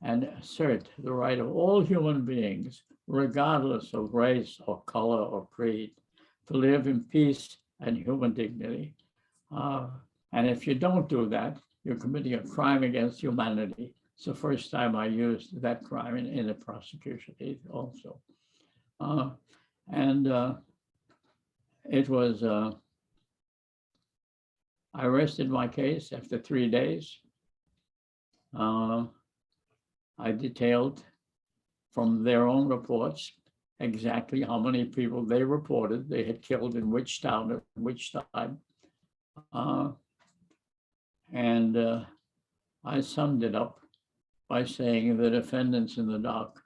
and assert the right of all human beings, regardless of race or color or creed, to live in peace and human dignity. And if you don't do that, you're committing a crime against humanity. It's the first time I used that crime in a prosecution also. It was, I rested my case after 3 days. I detailed from their own reports exactly how many people they reported they had killed in which town at which time. I summed it up by saying the defendants in the dock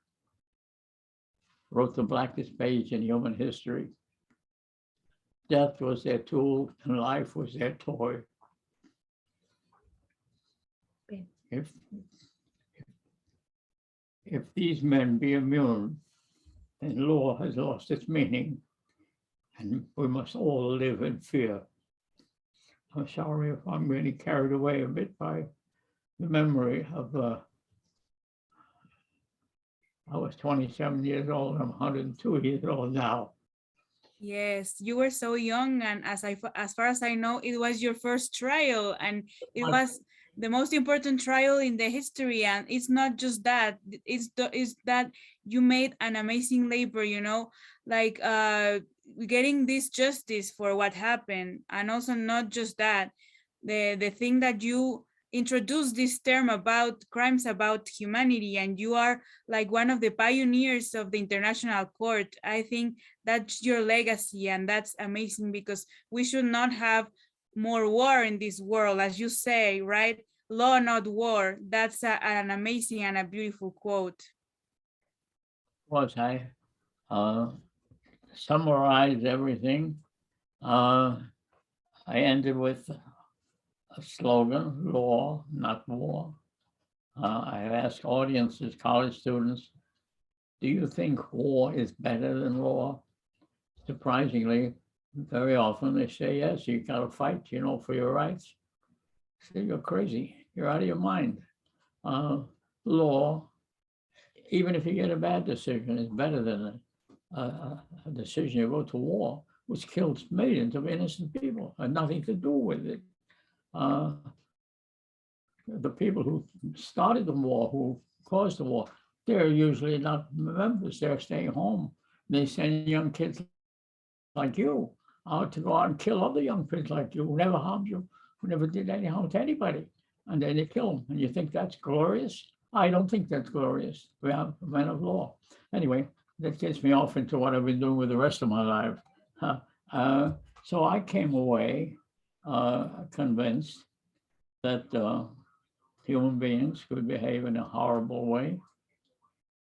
wrote the blackest page in human history. Death was their tool and life was their toy. If these men be immune, then law has lost its meaning and we must all live in fear. I'm sorry if I'm really carried away a bit by the memory of I was 27 years old, I'm 102 years old now. Yes, you were so young, and as far as I know, it was your first trial, and it was the most important trial in the history. And it's not just that, it's that you made an amazing labor, you know, like getting this justice for what happened. And also not just that, the thing that you introduced this term about crimes about humanity, and you are like one of the pioneers of the international court. I think that's your legacy, and that's amazing, because we should not have more war in this world, as you say, right? Law, not war. That's an amazing and a beautiful quote. Was I summarized everything. I ended with a slogan, law, not war. I asked audiences, college students, do you think war is better than law? Surprisingly, very often they say, yes, you got to fight, you know, for your rights. I say, you're crazy. You're out of your mind. Law, even if you get a bad decision, is better than a decision you go to war, which kills millions of innocent people, had nothing to do with it. The people who started the war, who caused the war, they're usually not members. They're staying home. They send young kids like you out to go out and kill other young kids like you, who never harmed you, who never did any harm to anybody. And then they kill them. And you think that's glorious? I don't think that's glorious. We are men of law. Anyway, that gets me off into what I've been doing with the rest of my life. So I came away convinced that human beings could behave in a horrible way.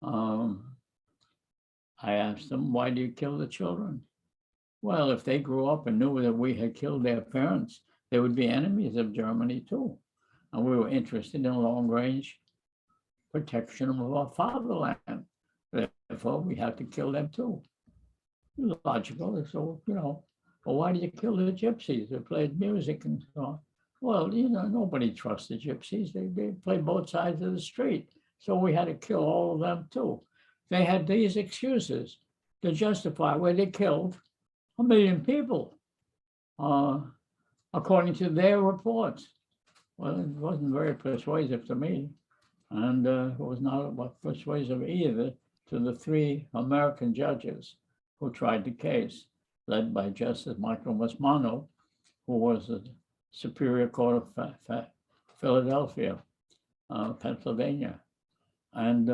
I asked them, why do you kill the children? Well, if they grew up and knew that we had killed their parents, they would be enemies of Germany too. And we were interested in long-range protection of our fatherland. Therefore, we had to kill them too. Logical. So, you know, well, why did you kill the gypsies? They played music and so on. Well, you know, nobody trusts the gypsies. They play both sides of the street. So we had to kill all of them too. They had these excuses to justify where they killed 1 million people, according to their reports. Well, it wasn't very persuasive to me. And it was not persuasive either to the 3 American judges who tried the case, led by Justice Michael Masmano, who was the Superior Court of Philadelphia, Pennsylvania. And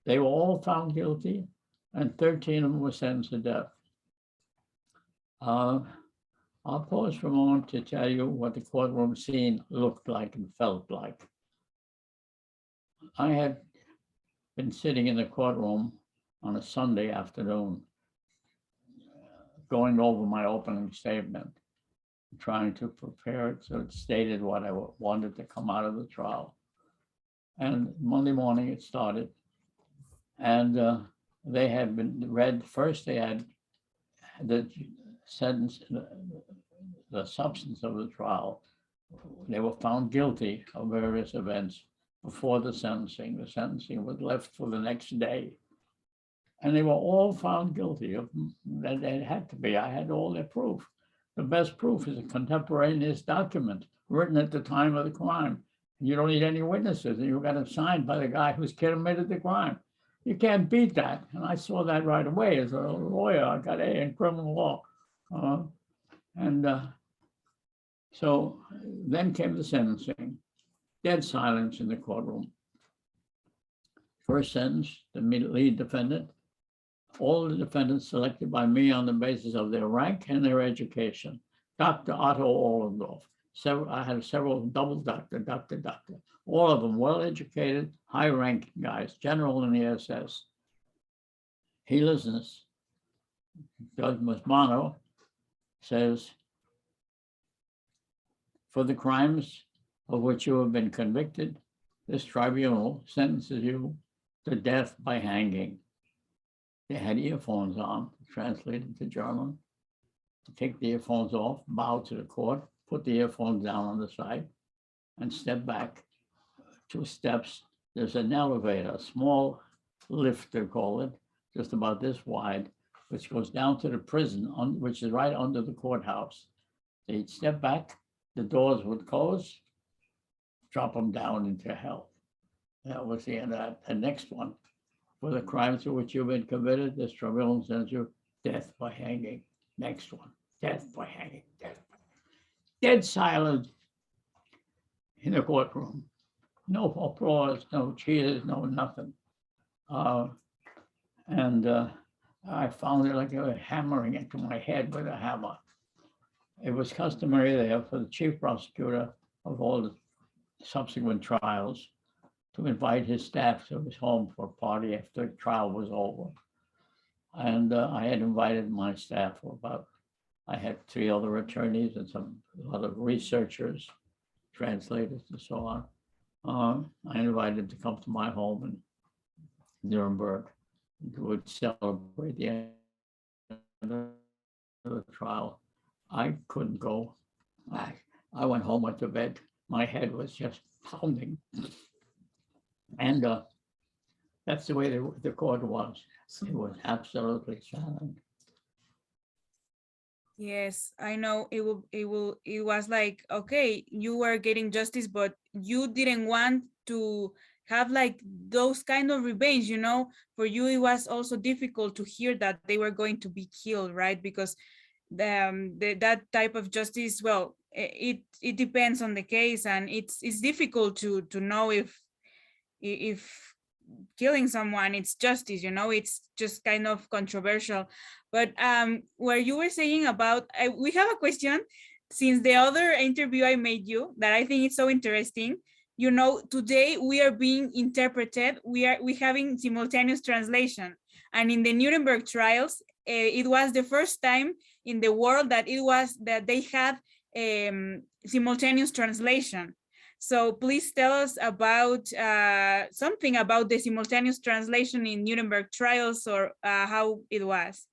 they were all found guilty, and 13 of them were sentenced to death. I'll pause for a moment to tell you what the courtroom scene looked like and felt like. I had been sitting in the courtroom on a Sunday afternoon, going over my opening statement, trying to prepare it so it stated what I wanted to come out of the trial. And Monday morning it started, and they had been read. First, they had the sentence, the substance of the trial. They were found guilty of various events before the sentencing. The sentencing was left for the next day. And they were all found guilty of that. It had to be. I had all their proof. The best proof is a contemporaneous document written at the time of the crime. You don't need any witnesses, and you got it signed by the guy who's committed the crime. You can't beat that. And I saw that right away as a lawyer. I got A in criminal law. So then came the sentencing. Dead silence in the courtroom. First sentence, the lead defendant. All the defendants selected by me on the basis of their rank and their education. Dr. Otto Ollendorf. I had several double doctor. All of them well-educated, high-ranking guys, general in the SS. He listens. Judge Masmano says, for the crimes of which you have been convicted, this tribunal sentences you to death by hanging. They had earphones on, translated to German. To take the earphones off, bow to the court, put the earphones down on the side, and step back 2 steps. There's an elevator, a small lift, they call it, just about this wide, which goes down to the prison, which is right under the courthouse. They step back, the doors would close, drop them down into hell. That was the end of that. The next one, for the crimes for which you've been committed, this tribunal sends you death by hanging. Next one, death by hanging, death. Dead silence in the courtroom. No applause, no cheers, no nothing. I found it like they were hammering into my head with a hammer. It was customary there for the chief prosecutor of all the subsequent trials to invite his staff to his home for a party after the trial was over. And I had invited my staff I had 3 other attorneys and a lot of researchers, translators and so on. I invited them to come to my home in Nuremberg. We would celebrate the end of the trial. I couldn't go. I went home, went to bed. My head was just pounding. And that's the way the court was. It was absolutely silent. Yes, I know it was like, okay, you were getting justice, but you didn't want to have like those kind of revenge, you know. For you, it was also difficult to hear that they were going to be killed, right? Because that type of justice, well, it depends on the case, and it's difficult to know if killing someone it's justice, you know. It's just kind of controversial. But where you were saying about, we have a question since the other interview I made you that I think it's so interesting. You know, today we are being interpreted, we having simultaneous translation, and in the Nuremberg trials, it was the first time in the world that they had simultaneous translation. So please tell us about something about the simultaneous translation in Nuremberg trials, or how it was.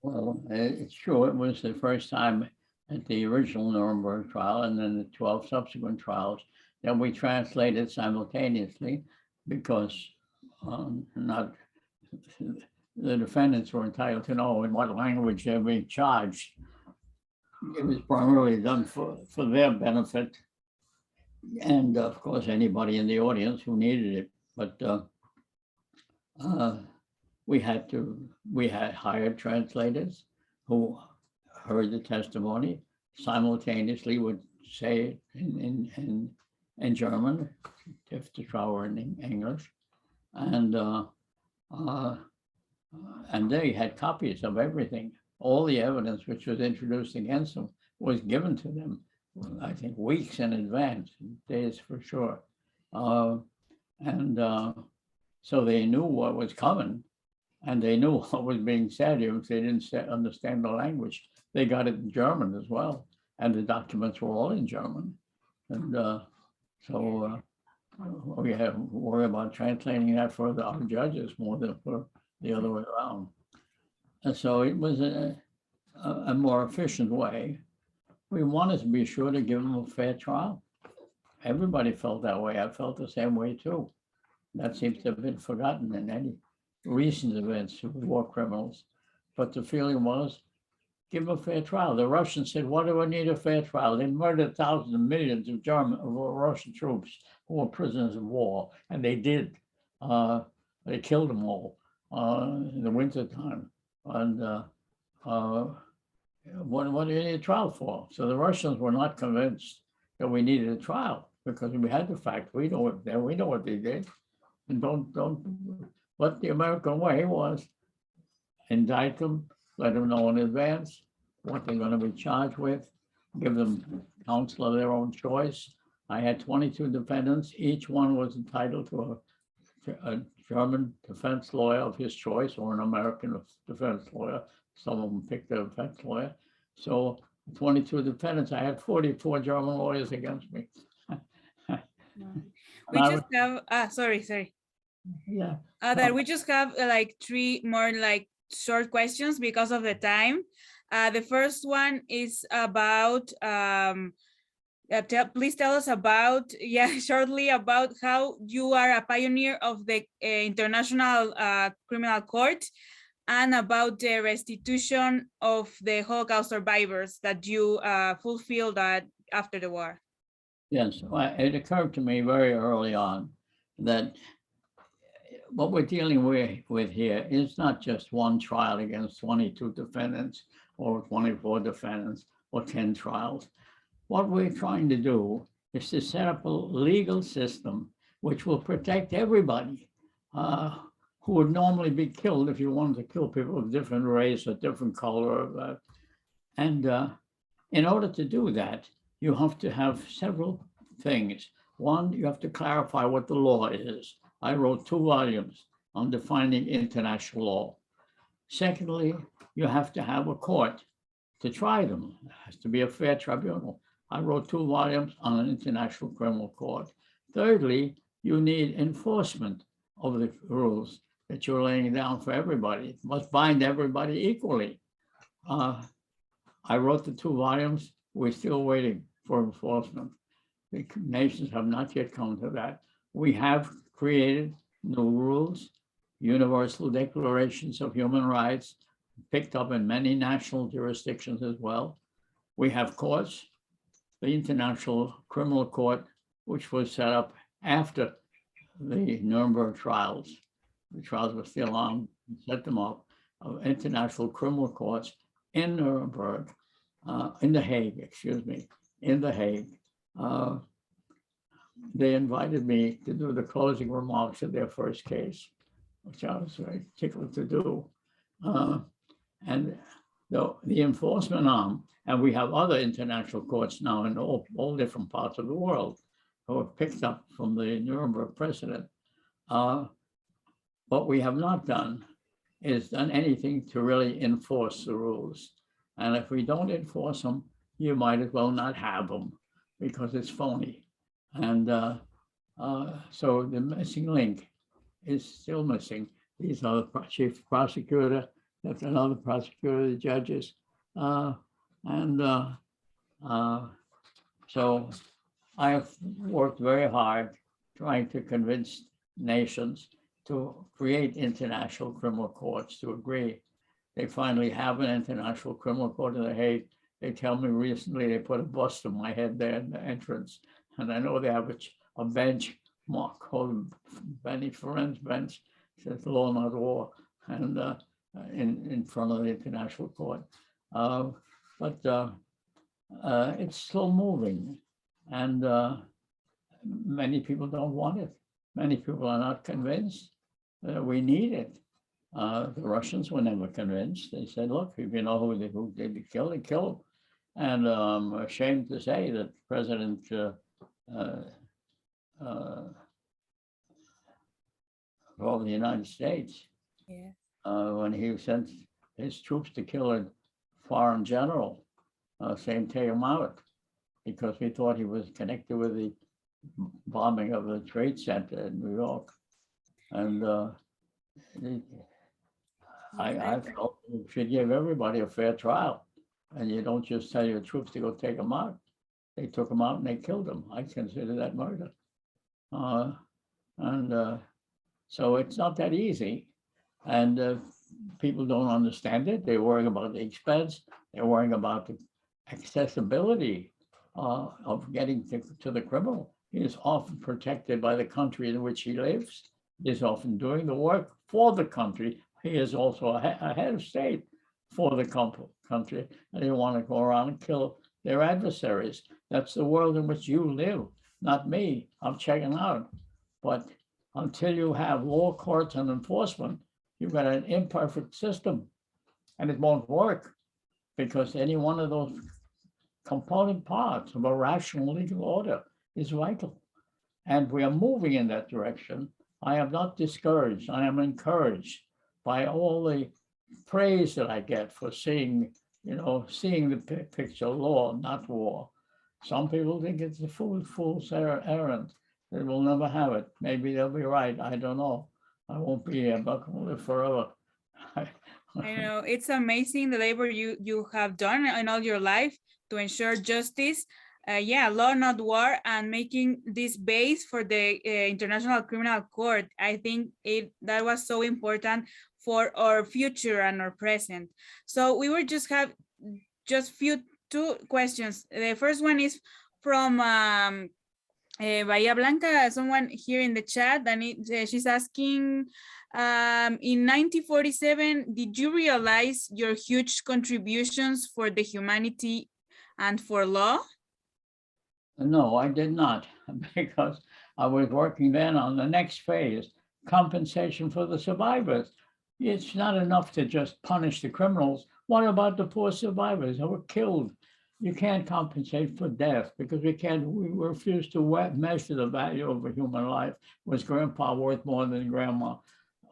Well, it's true. It was the first time at the original Nuremberg trial and then the 12 subsequent trials that we translated simultaneously, because not the defendants were entitled to know in what language they're being charged. It was primarily done for their benefit, and of course anybody in the audience who needed it. But we had hired translators who heard the testimony, simultaneously would say it in German if the trial were in English, and they had copies of everything. All the evidence which was introduced against them was given to them, I think, weeks in advance, days for sure. So they knew what was coming, and they knew what was being said. If they didn't understand the language, they got it in German as well. And the documents were all in German. And so we had to worry about translating that for our judges more than for the other way around. And so it was a more efficient way. We wanted to be sure to give them a fair trial. Everybody felt that way. I felt the same way too. That seems to have been forgotten in any recent events with war criminals. But the feeling was, give them a fair trial. The Russians said, what do we need a fair trial? They murdered thousands and millions of Russian troops who were prisoners of war, and they did. They killed them all in the wintertime. And what do you need a trial for? So the Russians were not convinced that we needed a trial, because we had the fact. We know what they did. And but the American way was indict them, let them know in advance what they're going to be charged with, give them counsel of their own choice. I had 22 defendants. Each one was entitled to a German defense lawyer of his choice, or an American defense lawyer. Some of them picked their defense lawyer. So 22 defendants, I had 44 German lawyers against me. We just have, sorry. Yeah. That we just have like 3 more like short questions because of the time. The first one is about, please tell us about, shortly about how you are a pioneer of the International Criminal Court, and about the restitution of the Holocaust survivors that you fulfilled after the war? Yes, well, it occurred to me very early on that what we're dealing with here is not just one trial against 22 defendants or 24 defendants or 10 trials. What we're trying to do is to set up a legal system which will protect everybody who would normally be killed if you wanted to kill people of different race or different color. In order to do that, you have to have several things. One, you have to clarify what the law is. I wrote 2 volumes on defining international law. Secondly, you have to have a court to try them. It has to be a fair tribunal. I wrote 2 volumes on an international criminal court. Thirdly, you need enforcement of the rules that you're laying down for everybody. It must bind everybody equally. I wrote the 2 volumes. We're still waiting for enforcement. The nations have not yet come to that. We have created new rules, universal declarations of human rights, picked up in many national jurisdictions as well. We have courts, the International Criminal Court, which was set up after the Nuremberg trials. The trials were still on, set them up, international criminal courts in Nuremberg, in The Hague, excuse me, in The Hague. They invited me to do the closing remarks of their first case, which I was very tickled to do. And the enforcement arm, and we have other international courts now in all different parts of the world who have picked up from the Nuremberg precedent. What we have not done is done anything to really enforce the rules. And if we don't enforce them, you might as well not have them because it's phony. And so the missing link is still missing. These are the chief prosecutor, that's another prosecutor, the judges. So I have worked very hard trying to convince nations to create international criminal courts to agree. They finally have an international criminal court in The Hague. They tell me recently they put a bust of my head there in the entrance. And I know they have a bench mark called Ben Ferencz bench, says law, not war, and in front of the international court. But it's still moving, and many people don't want it. Many people are not convinced that we need it. The Russians were never convinced. They said, look, if you know who they kill, they kill them. And I'm ashamed to say that President of the United States, Yeah. When he sent his troops to kill a foreign general, saying take him out, because we thought he was connected with the bombing of the Trade Center in New York. And I felt you should give everybody a fair trial, and you don't just tell your troops to go take him out. They took him out and they killed him. I consider that murder. So it's not that easy. And people don't understand it. They're worrying about the expense. They're worrying about the accessibility of getting to the criminal. He is often protected by the country in which he lives. He is often doing the work for the country. He is also a head of state for the country. And they want to go around and kill their adversaries. That's the world in which you live, not me. I'm checking out. But until you have law, courts, and enforcement, you've got an imperfect system, and it won't work because any one of those component parts of a rational legal order is vital. And we are moving in that direction. I am not discouraged. I am encouraged by all the praise that I get for seeing the picture, law, not war. Some people think it's a fool's errand. They will never have it. Maybe they'll be right. I don't know. I won't be here, but I'll live forever. I know, it's amazing the labor you have done in all your life to ensure justice. Law, not war, and making this base for the International Criminal Court. I think that was so important for our future and our present. So we will just have two questions. The first one is, from Bahia Blanca, someone here in the chat, and she's asking, in 1947, did you realize your huge contributions for the humanity and for law? No, I did not, because I was working then on the next phase, compensation for the survivors. It's not enough to just punish the criminals. What about the poor survivors who were killed? You can't compensate for death because we refuse to measure the value of a human life. Was grandpa worth more than grandma?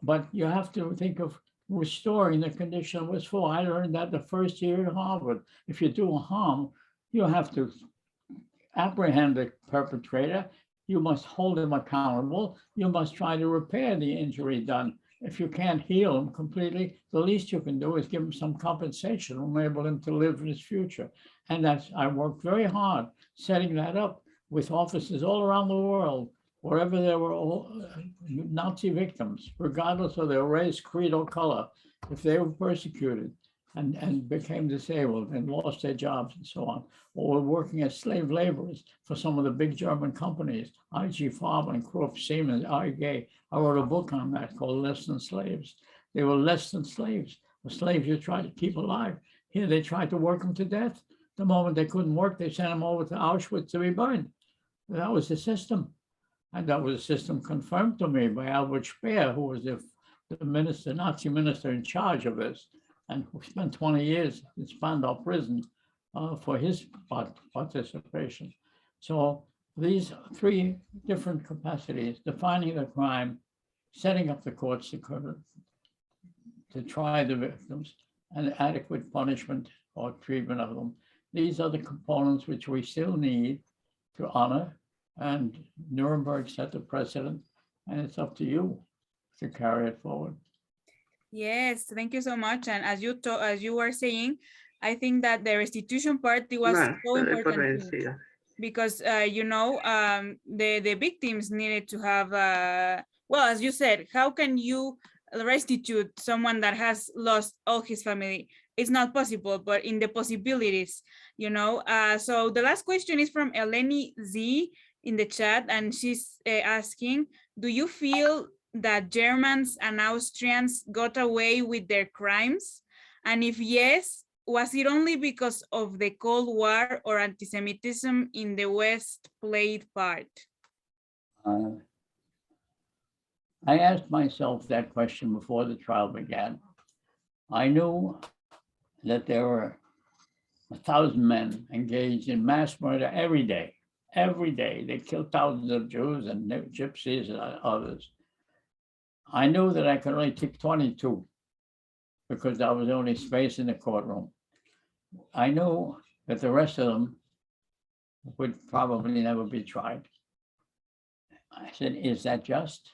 But you have to think of restoring the condition it was for. I learned that the first year at Harvard. If you do harm, you have to apprehend the perpetrator. You must hold him accountable. You must try to repair the injury done. If you can't heal him completely, the least you can do is give him some compensation and enable him to live in his future. And I worked very hard setting that up with offices all around the world, wherever there were Nazi victims, regardless of their race, creed, or color, if they were persecuted and became disabled and lost their jobs and so on, or were working as slave laborers for some of the big German companies, IG Farben and Krupp, Siemens, IG. I wrote a book on that called Less Than Slaves. They were less than slaves. The slaves you tried to keep alive. Here they tried to work them to death. The moment they couldn't work, they sent them over to Auschwitz to be burned. That was the system. And that was a system confirmed to me by Albert Speer, who was the minister, Nazi minister in charge of this, and who spent 20 years in Spandau prison for his participation. So these three different capacities, defining the crime, setting up the courts to try the victims, and adequate punishment or treatment of them. These are the components which we still need to honor, and Nuremberg set the precedent, and it's up to you to carry it forward. Yes, thank you so much. And as you were saying, I think that the restitution part was so important too, because the victims needed to have well, as you said, how can you restitute someone that has lost all his family? It's not possible, but in the possibilities, so the last question is from Eleni Z in the chat, and she's asking, do you feel that Germans and Austrians got away with their crimes? And if yes, was it only because of the Cold War or anti-Semitism in the West played part? I asked myself that question before the trial began. I knew that there were 1,000 men engaged in mass murder every day. Every day, they killed thousands of Jews and gypsies and others. I knew that I could only take 22 because that was the only space in the courtroom. I knew that the rest of them would probably never be tried. I said, is that just?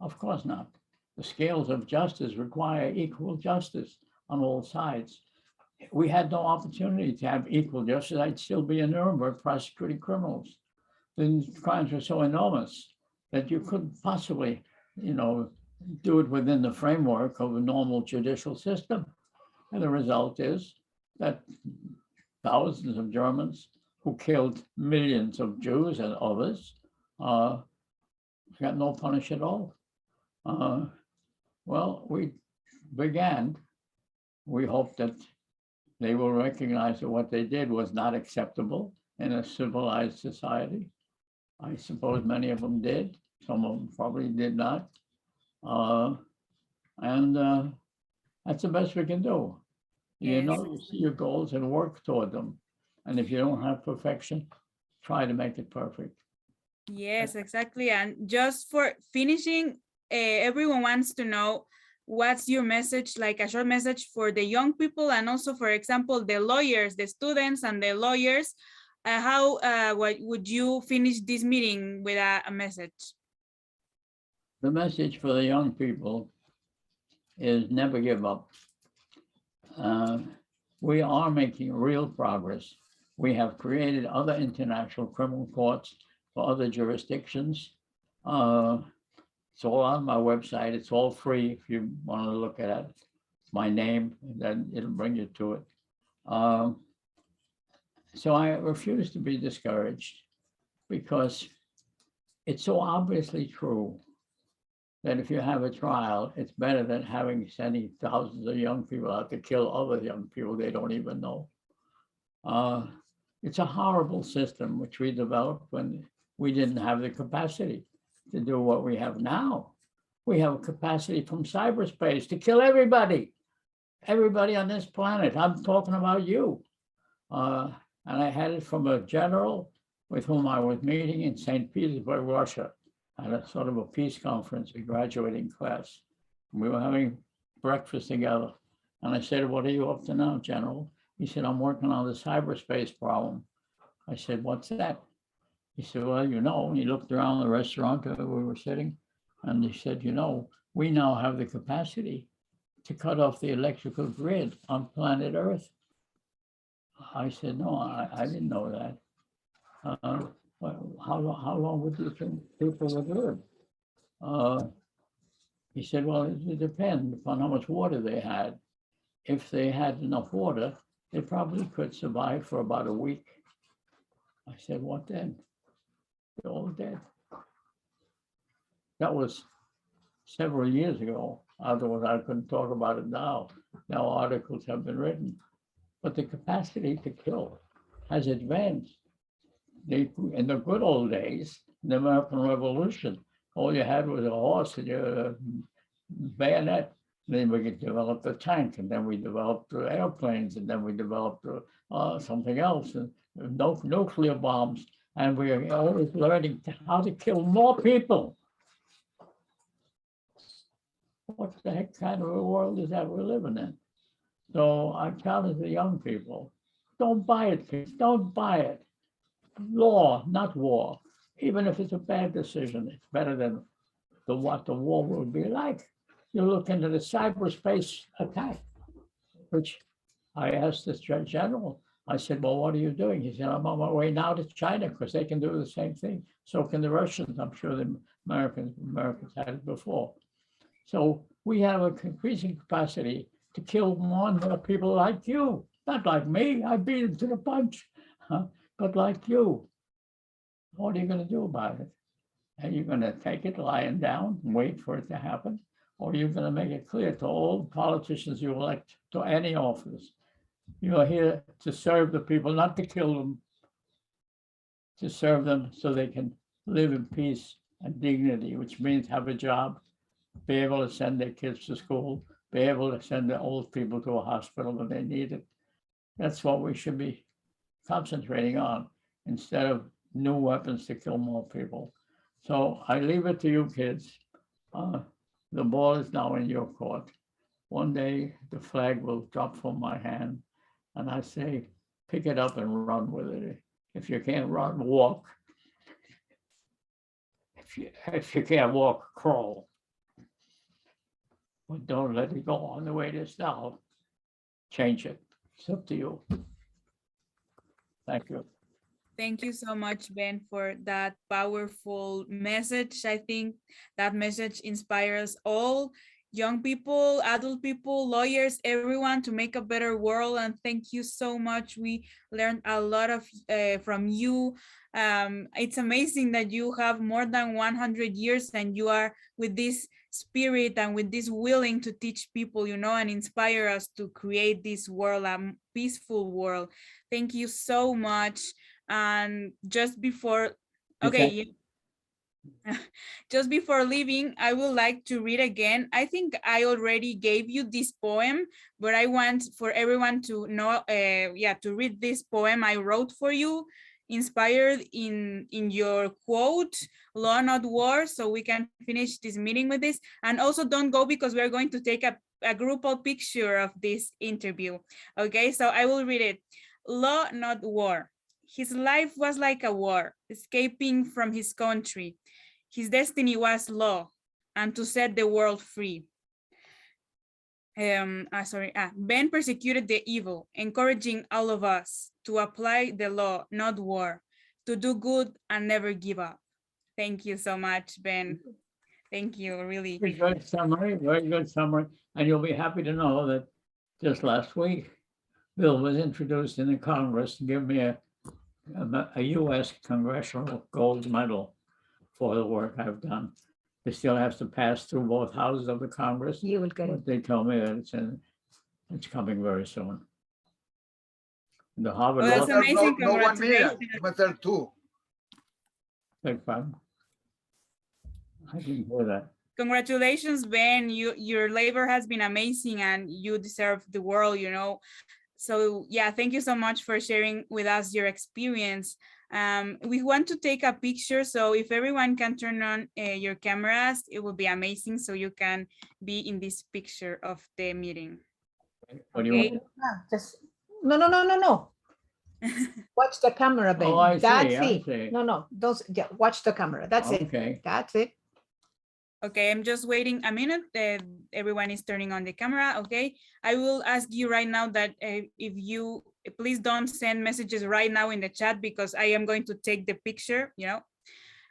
Of course not. The scales of justice require equal justice on all sides. We had no opportunity to have equal justice. I'd still be in Nuremberg prosecuting criminals. The crimes were so enormous that you couldn't possibly, do it within the framework of a normal judicial system. And the result is that thousands of Germans who killed millions of Jews and others got no punish at all. Well, we began. We hope that they will recognize that what they did was not acceptable in a civilized society. I suppose many of them did. Some of them probably did not. That's the best we can do. Yes. You see your goals and work toward them. And if you don't have perfection, try to make it perfect. Yes, exactly. And just for finishing, everyone wants to know, what's your message, like a short message for the young people, and also, for example, the lawyers, the students and the lawyers. What would you finish this meeting with a message? The message for the young people is never give up. We are making real progress. We have created other international criminal courts for other jurisdictions. It's all on my website. It's all free if you want to look at it. My name, then it'll bring you to it. So I refuse to be discouraged. because it's so obviously true that if you have a trial, it's better than sending thousands of young people out to kill other young people they don't even know. It's a horrible system which we developed when we didn't have the capacity to do what we have now. We have a capacity from cyberspace to kill everybody on this planet. I'm talking about you. And I had it from a general with whom I was meeting in St. Petersburg, Russia, at a sort of a peace conference, a graduating class. We were having breakfast together. And I said, what are you up to now, General? He said, I'm working on the cyberspace problem. I said, what's that? He said, well, you know, and he looked around the restaurant where we were sitting, and he said, you know, we now have the capacity to cut off the electrical grid on planet Earth. I said, no, I didn't know that. Well, how long would you think people would live? He said, well, it depends upon how much water they had. If they had enough water, they probably could survive for about a week. I said, what then? They're all dead. That was several years ago. Otherwise, I couldn't talk about it now. Now articles have been written. But the capacity to kill has advanced. In the good old days, in the American Revolution, all you had was a horse and a bayonet. Then we developed a tank, and then we developed airplanes, and then we developed something else, and nuclear bombs. And we are always learning how to kill more people. What the heck kind of a world is that we're living in? So I challenge the young people, don't buy it, kids, don't buy it. Law, not war. Even if it's a bad decision, it's better than what the war will be like. You look into the cyberspace attack, which I asked this general. I said, well, what are you doing? He said, I'm on my way now to China because they can do the same thing. So can the Russians. I'm sure the Americans had it before. So we have an increasing capacity to kill more and more people like you. Not like me, I beat them to the punch, but like you. What are you going to do about it? Are you going to take it lying down and wait for it to happen? Or are you going to make it clear to all politicians you elect to any office? You are here to serve the people, not to kill them, to serve them so they can live in peace and dignity, which means have a job, be able to send their kids to school, be able to send the old people to a hospital when they need it. That's what we should be concentrating on instead of new weapons to kill more people. So I leave it to you kids. The ball is now in your court. One day the flag will drop from my hand and I say, pick it up and run with it. If you can't run, walk. If you can't walk, crawl. But don't let it go on the way it is now. Change it. It's up to you. Thank you. Thank you so much, Ben, for that powerful message. I think that message inspires all young people, adult people, lawyers, everyone to make a better world. And thank you so much. We learned a lot from you. It's amazing that you have more than 100 years and you are with this spirit and with this willing to teach people, you know, and inspire us to create this world, a peaceful world. Thank you so much. And just before, just before leaving, I would like to read again. I think I already gave you this poem, but I want for everyone to know, to read this poem I wrote for you, inspired in your quote, law not war, so we can finish this meeting with this. And also don't go because we're going to take a group picture of this interview. Okay, so I will read it. Law not war. His life was like a war, escaping from his country. His destiny was law, and to set the world free. Ben persecuted the evil, encouraging all of us to apply the law, not war, to do good and never give up. Thank you so much, Ben. Thank you, really. Very good summary, very good summary. And you'll be happy to know that just last week, Bill was introduced in the Congress to give me a a U.S. Congressional Gold Medal for the work I've done. It still has to pass through both houses of the Congress. You will get it. But they tell me that it's coming very soon. The Harvard Well, Law. that's amazing. No 1 million, Congratulations. matter 2. Beg pardon? I didn't hear that. Congratulations, Ben. Your labor has been amazing and you deserve the world, you know. So yeah, thank you so much for sharing with us your experience. We want to take a picture, so if everyone can turn on your cameras, it will be amazing, so you can be in this picture of the meeting. What do you want? Just no. Watch the camera, Ben. Oh, I see, That's I it. see. No. Yeah, watch the camera. That's it. Okay. That's it. Okay, I'm just waiting a minute. Everyone is turning on the camera. Okay, I will ask you right now that if you please don't send messages right now in the chat because I am going to take the picture, you know.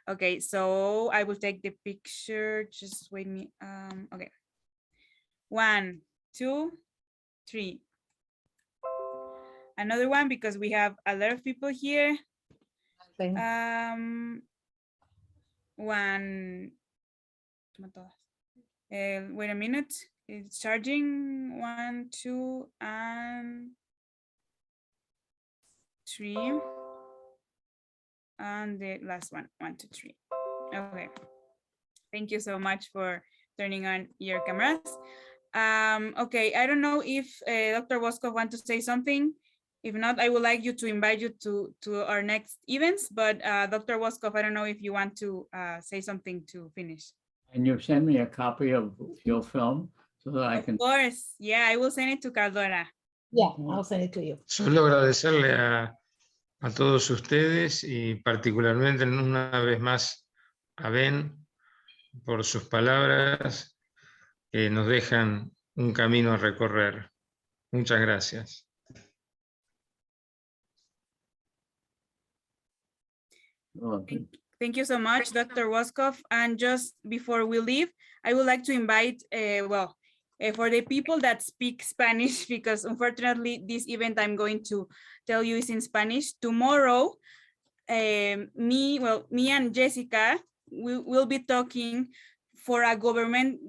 Okay, so I will take the picture. Just wait me. Okay. 1, 2, 3. Another one because we have a lot of people here. Okay. 1. Wait a minute. It's charging. 1, 2, and 3. And the last one. 1, 2, 3. Okay. Thank you so much for turning on your cameras. Okay, I don't know if Dr. Woskov wants to say something. If not, I would like you to invite you to our next events. But Dr. Woskov, I don't know if you want to say something to finish. And you send me a copy of your film so that I can. Of course, yeah, I will send it to Caldora. Yeah, I'll send it to you. Solo agradecerle a todos ustedes y particularmente una vez más a Ben por sus palabras que nos dejan un camino a recorrer. Muchas gracias. Thank you so much, Dr. Woskov. And just before we leave, I would like to invite, for the people that speak Spanish, because unfortunately this event I'm going to tell you is in Spanish. Tomorrow, me and Jessica, we will be talking for a government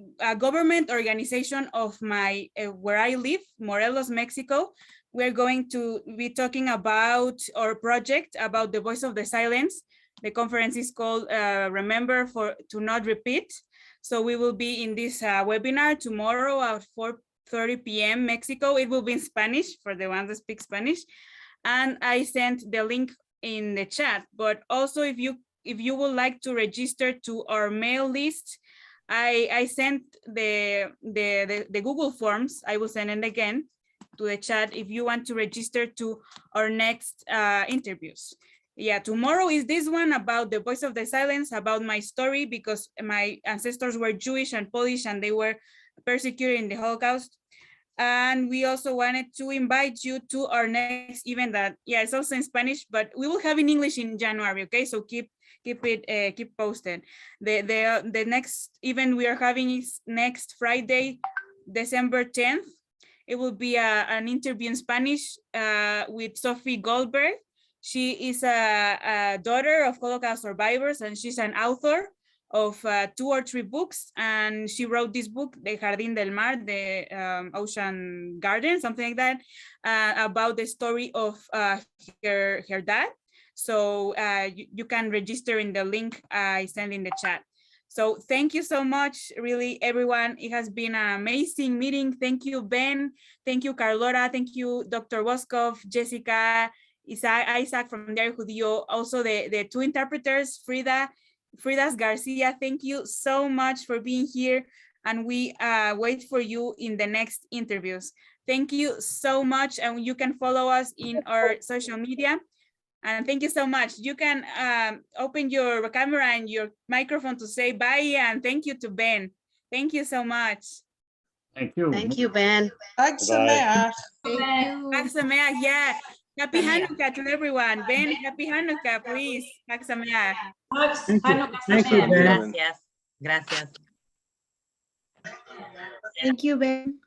organization of my where I live, Morelos, Mexico. We're going to be talking about our project about the voice of the silence. The conference is called Remember to Not Repeat. So we will be in this webinar tomorrow at 4:30 p.m. Mexico. It will be in Spanish for the ones that speak Spanish. And I sent the link in the chat. But also if you would like to register to our mail list, I sent the Google Forms. I will send it again to the chat if you want to register to our next interviews. Yeah, tomorrow is this one about the voice of the silence, about my story, because my ancestors were Jewish and Polish and they were persecuted in the Holocaust. And we also wanted to invite you to our next event that, yeah, it's also in Spanish, but we will have in English in January, okay? So keep posted. The next event we are having is next Friday, December 10th. It will be an interview in Spanish with Sophie Goldberg. She is a daughter of Holocaust survivors, and she's an author of 2 or 3 books. And she wrote this book, The Jardín del Mar, the Ocean Garden, something like that, about the story of her dad. So you can register in the link I sent in the chat. So thank you so much, really, everyone. It has been an amazing meeting. Thank you, Ben. Thank you, Carlota. Thank you, Dr. Woskov, Jessica, Isaac from Diario Judío. Also the 2 interpreters, Fridas Garcia. Thank you so much for being here. And we wait for you in the next interviews. Thank you so much. And you can follow us in our social media. And thank you so much. You can open your camera and your microphone to say bye and thank you to Ben. Thank you so much. Thank you. Thank you, Ben. Hag Sameach. Hag Sameach, yeah. Happy Hanukkah to everyone. Ben, happy Hanukkah, please. Hag Sameach. Thank you, Ben. Gracias. Gracias. Thank you, Ben.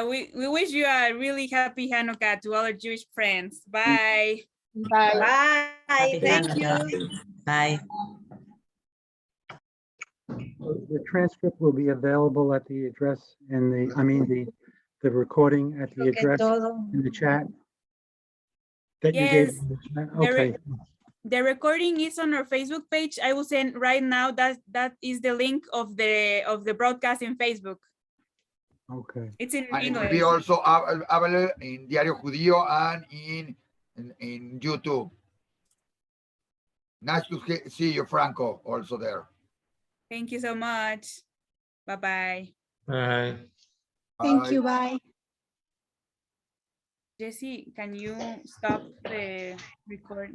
We wish you a really happy Hanukkah to all our Jewish friends. Bye. Bye. Bye. Thank you. Bye. The transcript will be available at the address in the recording at the address in the chat that you gave. Yes, in the chat? the re- Okay, The recording is on our Facebook page. I will send right now that is the link of the broadcast in Facebook. okay. It's in And it will English. be also available in Diario Judío and in YouTube. Nice to see you, Franco, also there. Thank you so much. Bye-bye. Bye. Thank you. Bye. Jesse, can you stop the record?